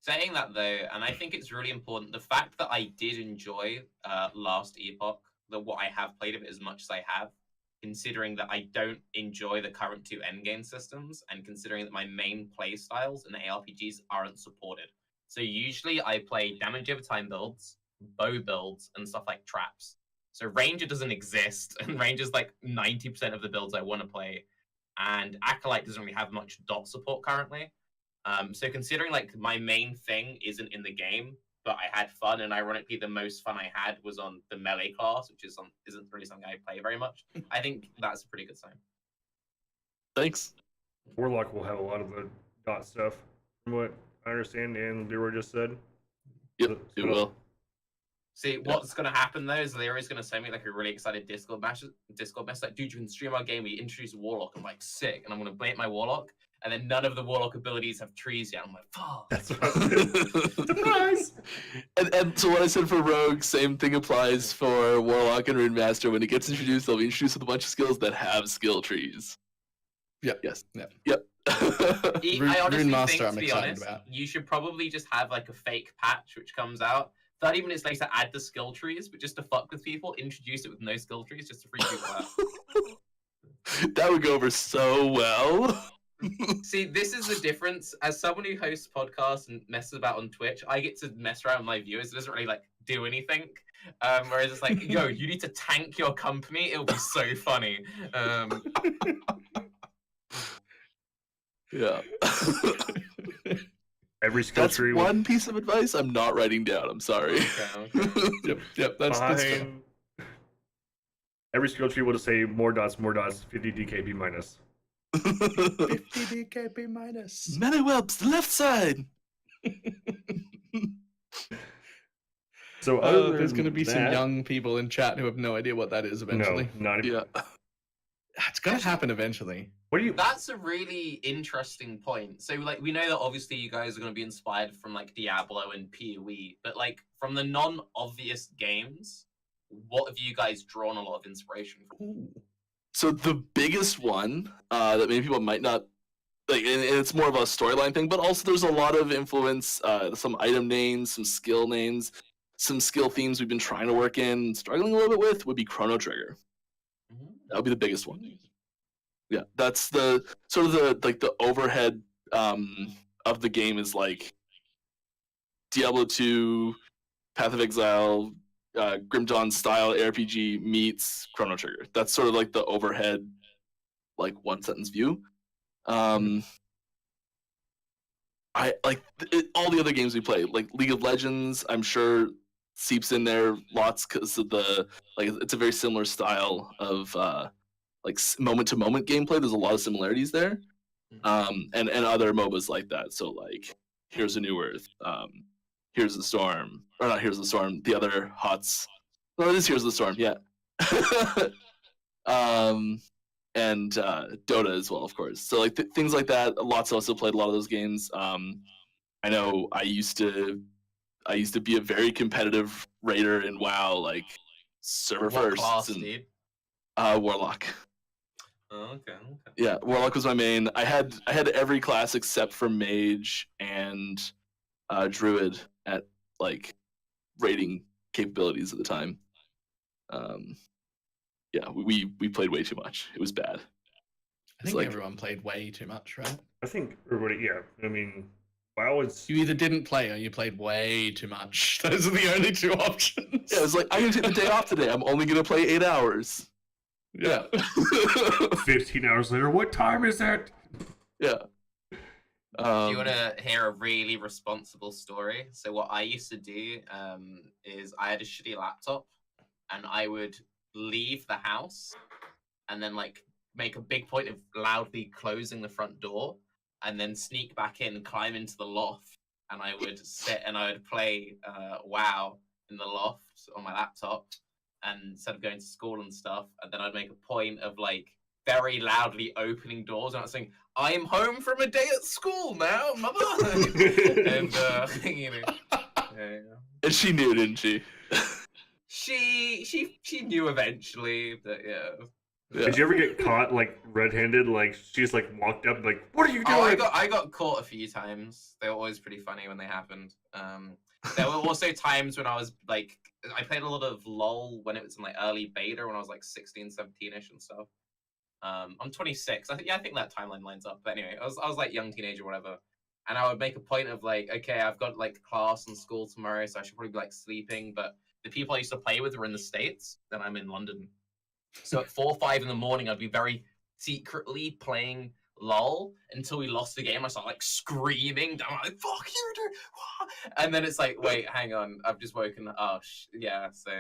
Saying that though, and I think it's really important, the fact that I did enjoy Last Epoch, that what I have played of it as much as I have, considering that I don't enjoy the current two endgame systems, and considering that my main play styles in the ARPGs aren't supported. So usually I play damage over time builds, bow builds, and stuff like traps. So Ranger doesn't exist, and Ranger's like 90% of the builds I want to play, and Acolyte doesn't really have much dot support currently. So considering like my main thing isn't in the game, but I had fun, and ironically the most fun I had was on the melee class, which isn't really something I play very much. I think that's a pretty good sign. Thanks. Warlock will have a lot of the dot stuff, from what I understand, and Leroy just said. Yep, it will. See, what's going to happen though is Leroy's going to send me like a really excited Discord message like, dude, you can stream our game, we introduce a Warlock. I'm like, sick, and I'm going to blame my Warlock, and then none of the Warlock abilities have trees yet. I'm like, fuck. That's what Surprise! And so what I said for Rogue, same thing applies for Warlock and Rune Master. When it gets introduced, they'll be introduced with a bunch of skills that have skill trees. Yep. Yes. Yep. Yep. I honestly Rune Master, think, I'm to be excited honest, about. you should probably just have like a fake patch which comes out 30 minutes later, add the skill trees, but just to fuck with people, introduce it with no skill trees just to freak people out. That would go over so well. See, this is the difference. As someone who hosts podcasts and messes about on Twitch, I get to mess around with my viewers. It doesn't really like do anything. Whereas it's like, yo, you need to tank your company. It'll be so funny. Yeah. Every skill That's tree one piece of advice I'm not writing down. I'm sorry. Okay. Yep, that's fair. behind every skill tree will just say more dots, 50 DKP minus. 50 DKP minus. Many-webs, the left side. So other There's than going to be some that- young people in chat who have no idea what that is eventually. No, not even. Yeah. It's going to happen eventually. What do you? That's a really interesting point. So, like, we know that obviously you guys are going to be inspired from, like, Diablo and PoE, but, like, from the non-obvious games, what have you guys drawn a lot of inspiration from? Ooh. So the biggest one that many people might not like, and it's more of a storyline thing, but also there's a lot of influence, some item names, some skill names, some skill themes we've been trying to work in, struggling a little bit with would be Chrono Trigger. That would be the biggest one. Yeah, that's the sort of the overhead of the game is like Diablo 2, Path of Exile, Grim Dawn style RPG meets Chrono Trigger. That's sort of like the overhead, like one sentence view. I like all the other games we play, like League of Legends. I'm sure seeps in there lots because of the it's a very similar style of like moment to moment gameplay. There's a lot of similarities there, and other MOBAs like that. So like Here's a New Earth, Here's the Storm, or not Here's the Storm. The other HOTS. No, it is Here's the Storm. Yeah. And Dota as well, of course. So like things like that. Lots of us have played a lot of those games. I know I used to be a very competitive raider in WoW, like server What first. class, And dude? Warlock. Oh, okay. Yeah, Warlock was my main. I had every class except for Mage and Druid at like rating capabilities at the time. Yeah, we played way too much. It was bad. I think everyone played way too much, right? I think everybody, yeah. I mean, WoW is. You either didn't play or you played way too much. Those are the only two options. Yeah, it was like, I'm gonna take the day off today. I'm only gonna play 8 hours. Yeah. 15 hours later, what time is it? Yeah. Do you want to hear a really responsible story? So what I used to do is I had a shitty laptop, and I would leave the house, and then like make a big point of loudly closing the front door, and then sneak back in, climb into the loft, and I would sit and I would play WoW in the loft on my laptop, and instead of going to school and stuff, and then I'd make a point of like very loudly opening doors and I was saying, "I am home from a day at school now, mother." And you know, and she knew, didn't she? she knew eventually, but yeah. Did you ever get caught like red-handed? Like she just like walked up, like, "What are you doing?" Oh, I got caught a few times. They were always pretty funny when they happened. There were also times when I was like, I played a lot of LOL when it was in like early beta when I was like 16, 17ish and stuff. I'm 26. I think that timeline lines up. But anyway, I was like young teenager, whatever. And I would make a point of like, okay, I've got like class and school tomorrow, so I should probably be like sleeping. But the people I used to play with were in the States, and I'm in London. So at 4 or 5 in the morning, I'd be very secretly playing LOL until we lost the game. I start like screaming down, like, "Fuck you, dude!" And then it's like, wait, hang on, I've just woken up. Oh, yeah. So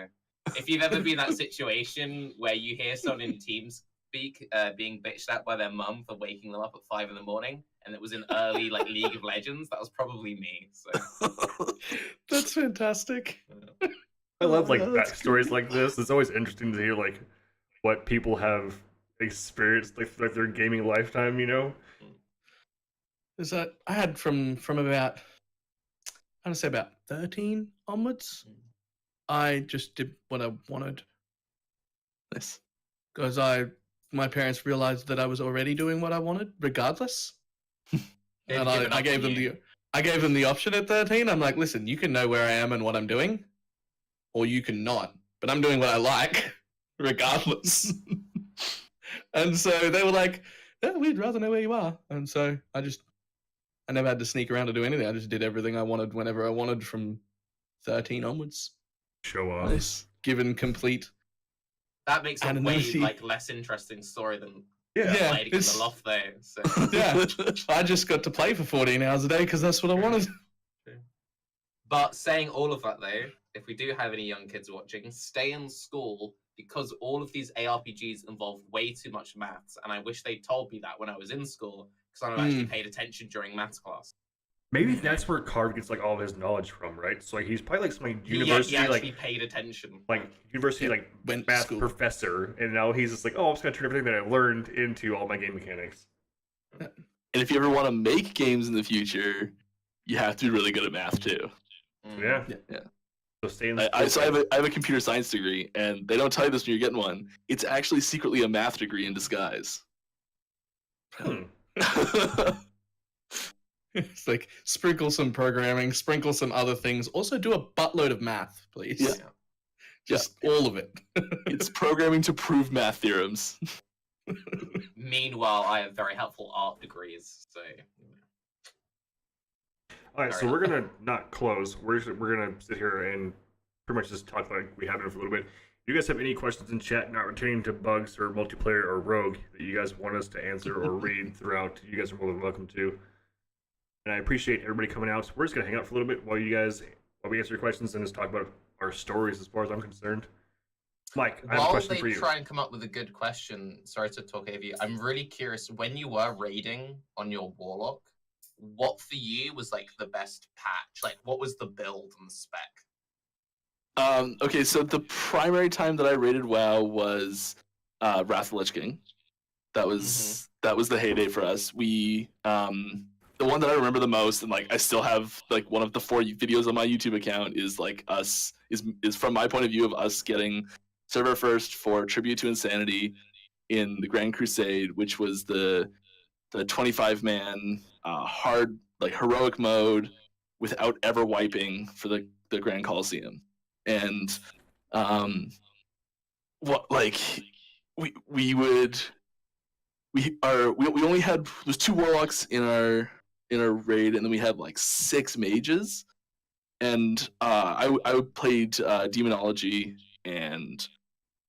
if you've ever been in that situation where you hear someone in TeamSpeak being bitched at by their mum for waking them up at 5 in the morning, and it was in early like League of Legends, that was probably me. So That's fantastic. I love like That's backstories like this. It's always interesting to hear like what people have experienced like their gaming lifetime. You know, Is that I had from about I want to say about 13 onwards. I just did what I wanted. Nice. Because my parents realized that I was already doing what I wanted, regardless. And I gave them the option at 13. I'm like, listen, you can know where I am and what I'm doing, or you can not. But I'm doing what I like, regardless. And so they were like, "Yeah, we'd rather know where you are." And so I never had to sneak around to do anything. I just did everything I wanted whenever I wanted from 13 onwards. show off. Nice. Given complete. that makes a way Anonymity. like less interesting story than Yeah, Yeah, playing in the it's- loft there. So. Yeah, I just got to play for 14 hours a day because that's what I wanted. But saying all of that though, if we do have any young kids watching, stay in school because all of these ARPGs involve way too much maths, and I wish they told me that when I was in school because I would have actually paid attention during maths class. maybe that's where Carv gets like all of his knowledge from, right? So like he's probably like some like, He university actually paid attention. university Yeah, like went to math school. professor, and now he's just like, "Oh, I'm just gonna turn everything that I learned into all my game mechanics." And if you ever want to make games in the future, you have to be really good at math too. Yeah. Yeah. So stay in. I have a computer science degree, and they don't tell you this when you're getting one. It's actually secretly a math degree in disguise. Hmm. It's like sprinkle some programming, sprinkle some other things. Also do a buttload of math, please. Yeah. Just all of it. It's programming to prove math theorems. Meanwhile, I have very helpful art degrees, so. All right, so we're gonna not close. We're gonna sit here and pretty much just talk like we have been for a little bit. If you guys have any questions in chat not pertaining to bugs or multiplayer or rogue that you guys want us to answer or read throughout, you guys are more than welcome to. And I appreciate everybody coming out. We're just gonna hang out for a little bit while we answer your questions and just talk about our stories as far as I'm concerned. Mike, I have a While question they for you. try and come up with a good question, sorry to talk over you, I'm really curious, when you were raiding on your Warlock, what for you was like the best patch? Like what was the build and the spec? Okay, so the primary time that I rated WoW was Wrath of the Lich King. That was the heyday for us. We the the one that I remember the most, and like I still have like one of the 4 videos on my YouTube account is like us is from my point of view of us getting server first for Tribute to Insanity in the Grand Crusade, which was the 25-man hard like heroic mode without ever wiping for the Grand Coliseum. And what like we only had there's 2 warlocks in our raid, and then we had like 6 mages, and I played demonology, and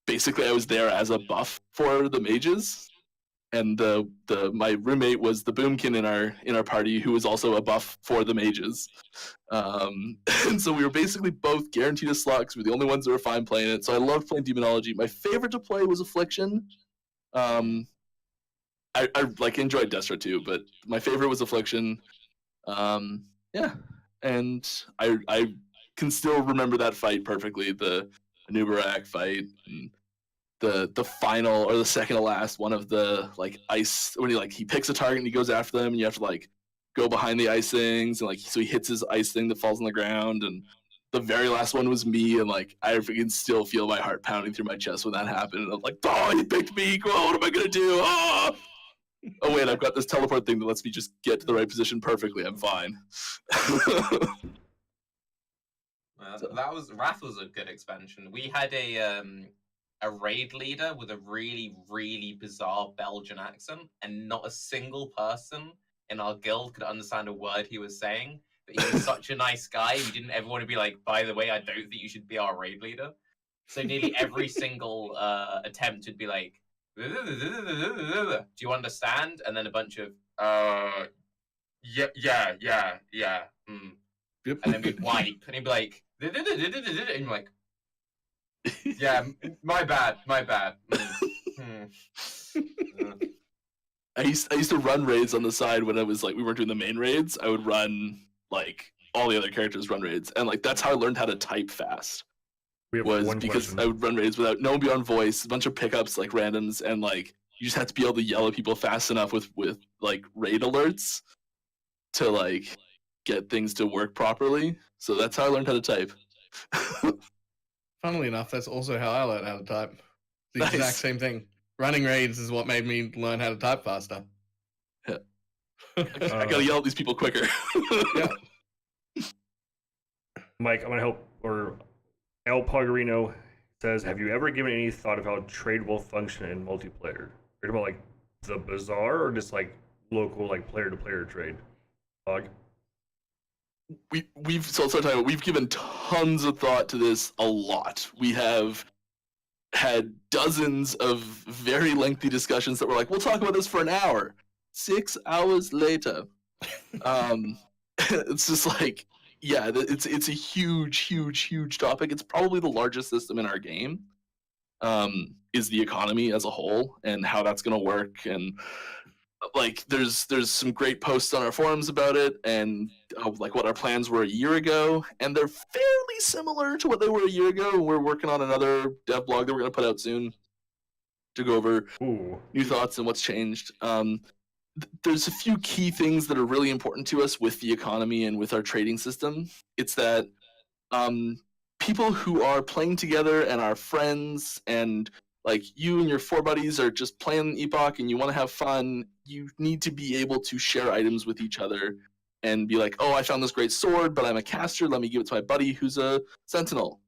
basically I was there as a buff for the mages, and my roommate was the boomkin in our party, who was also a buff for the mages, and so we were basically both guaranteed a slot because we're the only ones that were fine playing it. So I loved playing demonology. My favorite to play was Affliction. I like enjoyed Destro too, but my favorite was Affliction. Yeah, and I can still remember that fight perfectly, the Anubarak fight, and the final or the second to last one of the like ice, when he picks a target and he goes after them, and you have to like go behind the ice things, and like so he hits his ice thing that falls on the ground, and the very last one was me, and like I can still feel my heart pounding through my chest when that happened, and I'm like, oh, he picked me, what am I gonna do? Oh wait, I've got this teleport thing that lets me just get to the right position perfectly. I'm fine. That was Wrath was a good expansion. We had a raid leader with a really, really bizarre Belgian accent, and not a single person in our guild could understand a word he was saying. But he was such a nice guy, he didn't ever want to be like, by the way, I don't think you should be our raid leader. So nearly every single attempt would be like, do you understand? And then a bunch of yeah. Yep. And then we'd wipe, and he'd be like, and you're like, yeah, my bad. I used to run raids on the side when I was like, we weren't doing the main raids. I would run like all the other characters run raids, and like that's how I learned how to type fast. We have Was one because question. I would run raids without no one be on voice, a bunch of pickups like randoms, and like you just have to be able to yell at people fast enough with like raid alerts to like get things to work properly. So that's how I learned how to type. Funnily enough, that's also how I learned how to type. The Nice. exact same thing. Running raids is what made me learn how to type faster. Yeah. I gotta yell at these people quicker. Yeah. Mike, I'm gonna help. Or El Pagarino says, have you ever given any thought of how trade will function in multiplayer? Are you about like the bazaar, or just like local like player to player trade? We've given tons of thought to this a lot. We have had dozens of very lengthy discussions that were like, we'll talk about this for an hour. 6 hours later. It's just like, yeah, it's a huge topic. It's probably the largest system in our game. Is the economy as a whole and how that's going to work, and like there's some great posts on our forums about it, and like what our plans were a year ago, and they're fairly similar to what they were a year ago. We're working on another dev blog that we're going to put out soon to go over new thoughts and what's changed. There's a few key things that are really important to us with the economy and with our trading system. It's that people who are playing together and are friends, and like you and your 4 buddies are just playing Epoch and you want to have fun, you need to be able to share items with each other and be like, oh, I found this great sword, but I'm a caster, let me give it to my buddy who's a sentinel.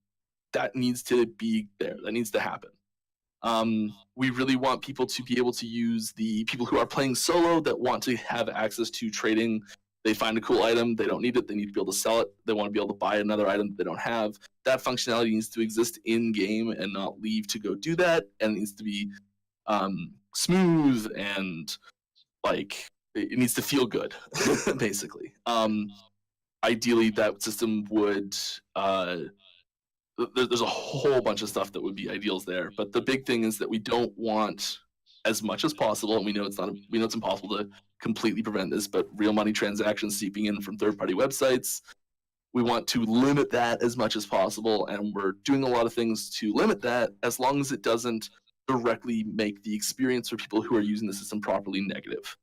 That needs to be there. That needs to happen. We really want people to be able to use the people who are playing solo that want to have access to trading. They find a cool item, they don't need it, they need to be able to sell it, they want to be able to buy another item that they don't have. That functionality needs to exist in game and not leave to go do that, and it needs to be smooth and like it needs to feel good, basically. Ideally, that system would. There's a whole bunch of stuff that would be ideals there, but the big thing is that we don't want as much as possible, and we know it's impossible to completely prevent this, but real money transactions seeping in from third-party websites. We want to limit that as much as possible, and we're doing a lot of things to limit that, as long as it doesn't directly make the experience for people who are using the system properly negative.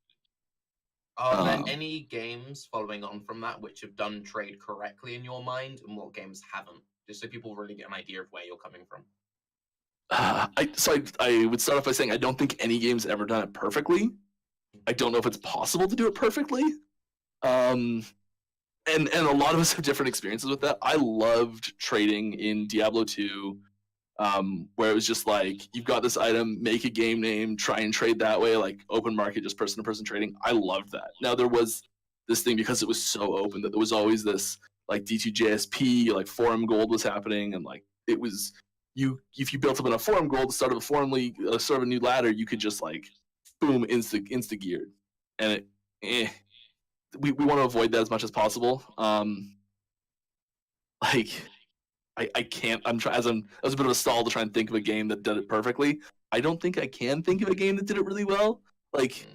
Are there Um, any games following on from that which have done trade correctly in your mind, and what games haven't? Just so people really get an idea of where you're coming from. I would start off by saying I don't think any game's ever done it perfectly. I don't know if it's possible to do it perfectly. And a lot of us have different experiences with that. I loved trading in Diablo 2, where it was just like, you've got this item, make a game name, try and trade that way, like open market, just person to person trading. I loved that. Now there was this thing, because it was so open, that there was always this like D2JSP, like forum gold was happening, and like it was if you built up enough forum gold, the start of a forum league, sort of a new ladder, you could just like boom, insta geared, and we want to avoid that as much as possible. Like I can't. I'm trying. That was a bit of a stall to try and think of a game that did it perfectly. I don't think I can think of a game that did it really well. Like,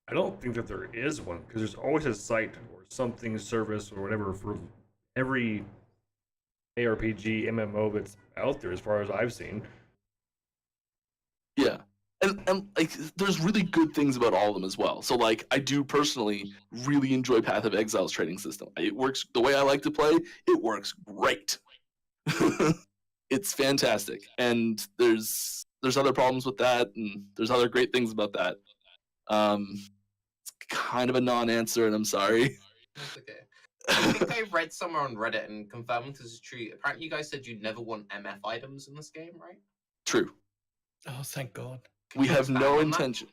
I don't think that there is one, because there's always a site or something, service or whatever for every ARPG MMO that's out there, as far as I've seen. yeah, and like, there's really good things about all of them as well. So like, I do personally really enjoy Path of Exile's trading system. It works the way I like to play. It works great. It's fantastic, and there's other problems with that, and there's other great things about that. It's kind of a non-answer, and I'm sorry. That's okay. I think I read somewhere on Reddit and confirmed this is true. Apparently, you guys said you never want MF items in this game, right? True. Oh, thank God. We have expand no on that? intention.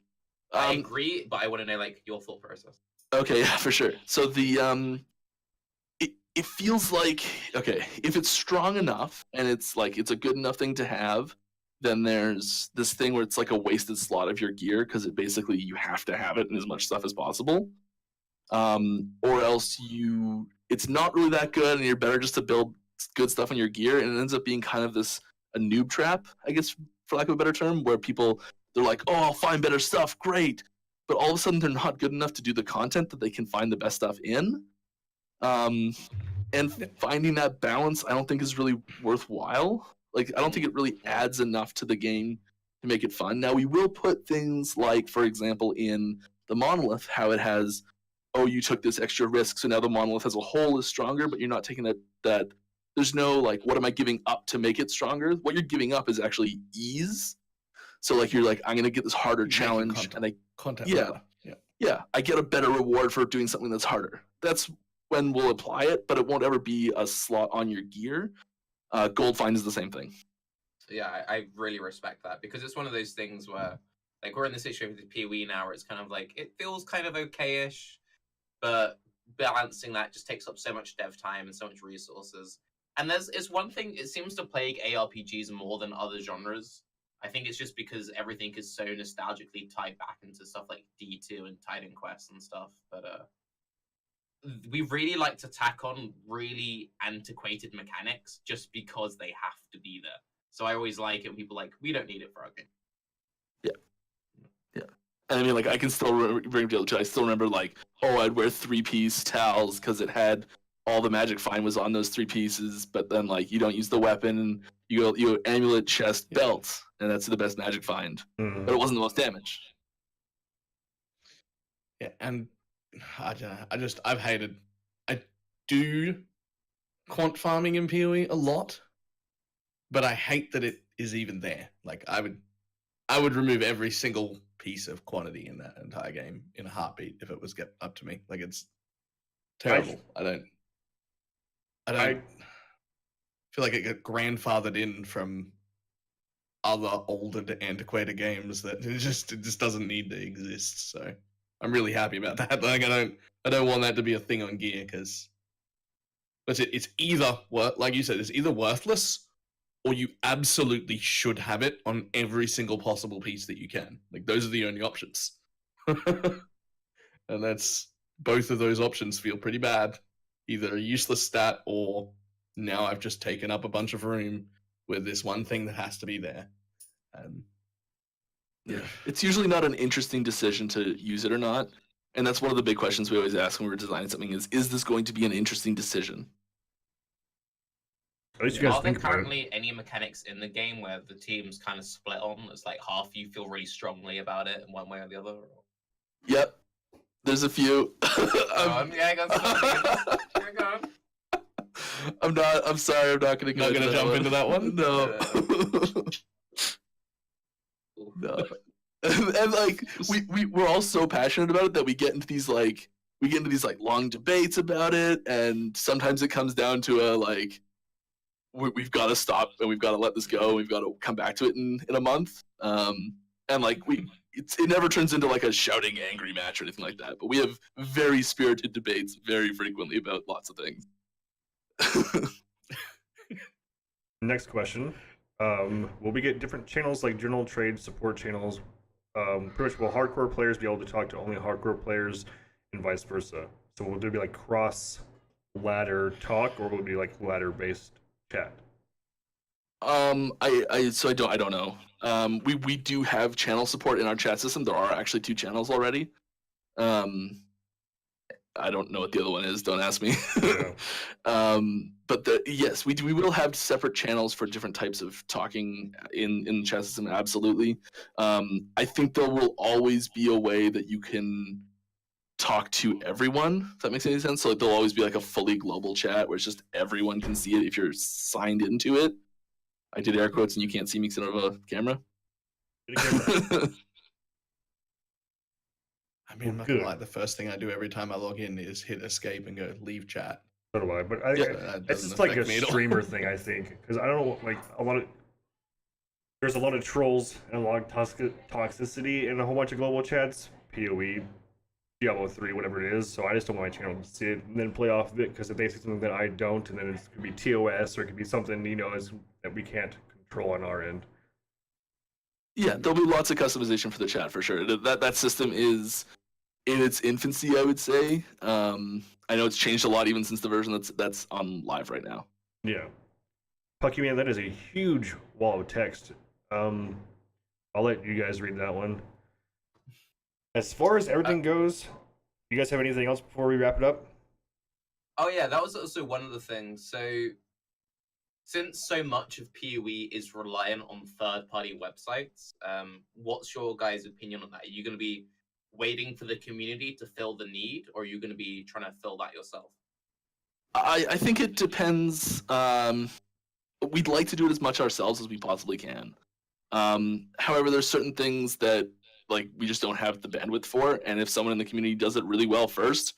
I agree, but I want to know like your thought process. Okay, yeah, for sure. So the it feels like, okay, if it's strong enough and it's like it's a good enough thing to have, then there's this thing where it's like a wasted slot of your gear, because it basically, you have to have it in as much stuff as possible. Or else it's not really that good, and you're better just to build good stuff on your gear, and it ends up being kind of a noob trap, I guess, for lack of a better term, where they're like, oh, I'll find better stuff, great, but all of a sudden they're not good enough to do the content that they can find the best stuff in. And finding that balance, I don't think is really worthwhile. Like, I don't think it really adds enough to the game to make it fun. Now, we will put things like, for example, in the monolith, how it has, oh, you took this extra risk, so now the monolith as a whole is stronger, but you're not taking that there's no like, what am I giving up to make it stronger? What you're giving up is actually ease. So like, you're like, I'm gonna get this harder challenge, and I get a better reward for doing something that's harder. That's when we'll apply it, but it won't ever be a slot on your gear. Gold find is the same thing. So yeah, I really respect that, because it's one of those things where like we're in the situation with PoE now where it's kind of like it feels kind of okay-ish, but balancing that just takes up so much dev time and so much resources. And it's one thing, it seems to plague ARPGs more than other genres. I think it's just because everything is so nostalgically tied back into stuff like D2 and Titan Quest and stuff. But we really like to tack on really antiquated mechanics just because they have to be there. So I always like it when people are like, we don't need it for our game. Yeah. And I mean, like, I can still bring Diablo 2. I still remember, like, oh, I'd wear 3-piece towels because it had all the magic find was on those 3 pieces, but then, like, you don't use the weapon, and you go amulet, chest, belt, and that's the best magic find. But it wasn't the most damage. Yeah, and I don't know. I've hated. I do quant farming in PoE a lot, but I hate that it is even there. Like, I would remove every single piece of quantity in that entire game in a heartbeat if it was up to me. Like, it's terrible. I don't feel like it got grandfathered in from other older antiquated games that it just doesn't need to exist. So I'm really happy about that. Like, I don't want that to be a thing on gear, because it's either like you said, it's either worthless or you absolutely should have it on every single possible piece that you can. Like, those are the only options. And that's, both of those options feel pretty bad. Either a useless stat, or now I've just taken up a bunch of room with this one thing that has to be there. Yeah. It's usually not an interesting decision to use it or not. And that's one of the big questions we always ask when we're designing something is this going to be an interesting decision? At least you guys Are there think about it. currently any mechanics in the game where the team's kind of split on? It's like half you feel really strongly about it in one way or the other? Or... Yep. There's a few. Yeah, I got some. Yeah, go on. I'm sorry. I'm not gonna go. Not gonna jump into that one? No. No. And like we're all so passionate about it that we get into these like long debates about it, and sometimes it comes down to a like we've got to stop and we've got to let this go. We've got to come back to it in a month. And like it never turns into like a shouting angry match or anything like that. But we have very spirited debates very frequently about lots of things. Next question. Will we get different channels like general trade support channels? Pretty much will hardcore players be able to talk to only hardcore players and vice versa? So will there be like cross ladder talk, or will it be like ladder based chat? I don't know. We do have channel support in our chat system. There are actually 2 channels already. I don't know what the other one is. Don't ask me. Yeah. But yes, we will have separate channels for different types of talking in the chat system. Absolutely. I think there will always be a way that you can talk to everyone. If that makes any sense. So like, there'll always be like a fully global chat where it's just everyone can see it if you're signed into it. I did air quotes and you can't see me because I don't have a camera. I mean, I'm not gonna lie, the first thing I do every time I log in is hit escape and go leave chat. So do I, but That it's doesn't just like a affect me at all. streamer thing, I think, because I don't know, like there's a lot of trolls and a lot of toxicity in a whole bunch of global chats, PoE, Diablo 3, whatever it is. So I just don't want my channel to see it and then play off of it, because if they see something that I don't, and then it could be TOS or it could be something that we can't control on our end. Yeah, there'll be lots of customization for the chat for sure. That system is in its infancy, I would say. I know it's changed a lot even since the version that's on live right now. Yeah. Pucky Man, that is a huge wall of text. I'll let you guys read that one. As far as everything goes, you guys have anything else before we wrap it up? Oh yeah, that was also one of the things. So since so much of PoE is reliant on third-party websites, what's your guys' opinion on that? Are you going to be waiting for the community to fill the need, or are you going to be trying to fill that yourself? I think it depends. We'd like to do it as much ourselves as we possibly can. However, there's certain things that like we just don't have the bandwidth for, and if someone in the community does it really well first,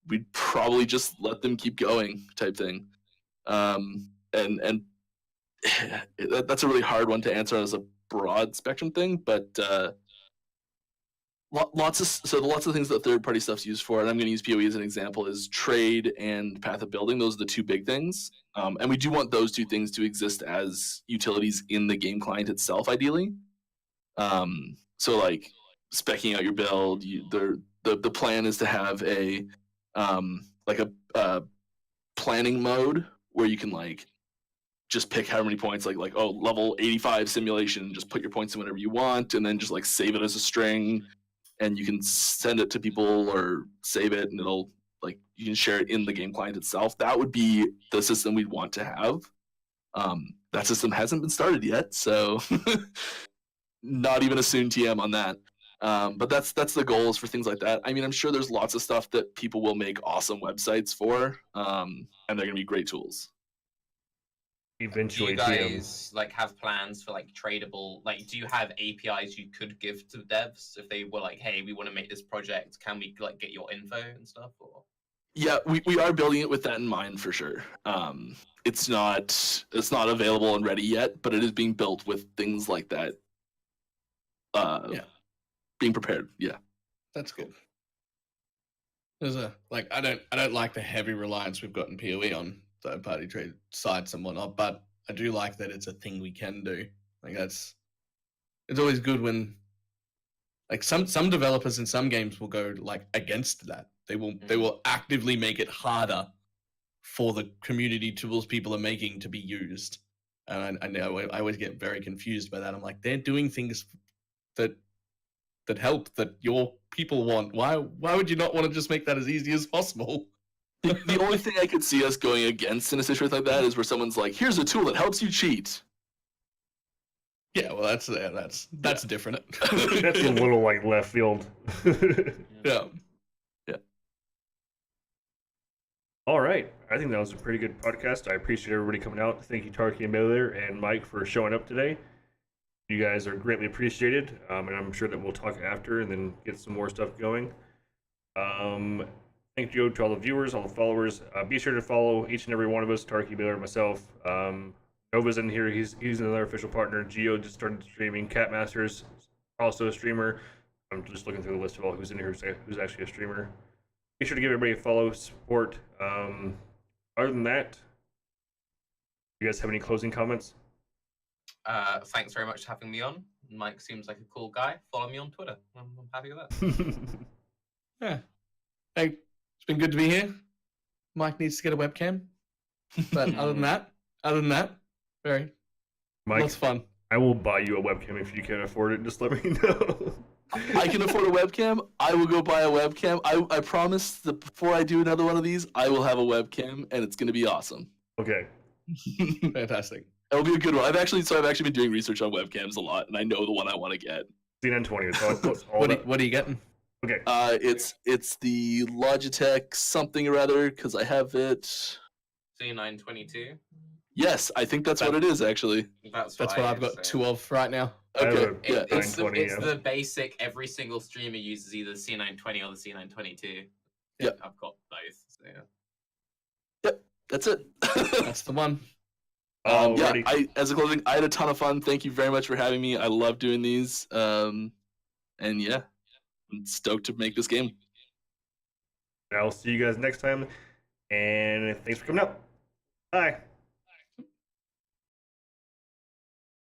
we'd probably just let them keep going, type thing. And that's a really hard one to answer as a broad spectrum thing, but lots of things that third party stuff's used for, and I'm going to use PoE as an example, is trade and path of building. Those are the 2 big things, and we do want those 2 things to exist as utilities in the game client itself, ideally. So like speccing out your build, the plan is to have a planning mode where you can like just pick how many points, like level 85 simulation, just put your points in whenever you want, and then just like save it as a string, and you can send it to people or save it, and it'll like you can share it in the game client itself. That would be the system we'd want to have. That system hasn't been started yet, so not even a soon TM on that. But that's the goal, is for things like that. I mean, I'm sure there's lots of stuff that people will make awesome websites for, and they're gonna be great tools. Eventually, do you guys like have plans for like tradable? Like, do you have APIs you could give to devs if they were like, "Hey, we want to make this project. Can we like get your info and stuff?" Or yeah, we are building it with that in mind for sure. It's not available and ready yet, but it is being built with things like that. Being prepared. Yeah, That's good. There's I don't like the heavy reliance we've got in PoE on third party trade sites and whatnot, but I do like that it's a thing we can do. Like it's always good when like some developers in some games will go like against that. They will actively make it harder for the community tools people are making to be used. And I know I always get very confused by that. I'm like, they're doing things that help, that your people want. Why would you not want to just make that as easy as possible? The only thing I could see us going against in a situation like that is where someone's like, "Here's a tool that helps you cheat." Yeah, well, that's different. That's a little like left field. Yeah. All right. I think that was a pretty good podcast. I appreciate everybody coming out. Thank you, Tarky and Baylor and Mike, for showing up today. You guys are greatly appreciated, and I'm sure that we'll talk after and then get some more stuff going. Thank you to all the viewers, all the followers. Be sure to follow each and every one of us, Tarky, Baylor, myself. Nova's in here. He's another official partner. Geo just started streaming. Catmasters also a streamer. I'm just looking through the list of all who's in here who's actually a streamer. Be sure to give everybody a follow, support. Other than that, you guys have any closing comments? Thanks very much for having me on. Mike seems like a cool guy. Follow me on Twitter. I'm happy with that. Yeah. Hey, it's been good to be here. Mike needs to get a webcam. But other than that, very Mike, lots of fun. I will buy you a webcam if you can afford it. Just let me know. I can afford a webcam. I will go buy a webcam. I promise that before I do another one of these, I will have a webcam, and it's going to be awesome. Okay. Fantastic. It'll be a good one. I've actually been doing research on webcams a lot, and I know the one I want to get. C920. That's all What are you getting? Okay. It's the Logitech something or other because I have it. C922. Yes, I think that's what it is actually. That's what I've got two of right now. I have Okay. a Yeah. It's 920, the yeah. basic. Every single streamer uses either the C920 or the C922. Yeah. I've got both. So yeah. Yep. That's it. That's the one. Yeah. Alrighty. As a closing, I had a ton of fun. Thank you very much for having me. I love doing these. And yeah, I'm stoked to make this game. I'll see you guys next time. And thanks for coming out. Bye.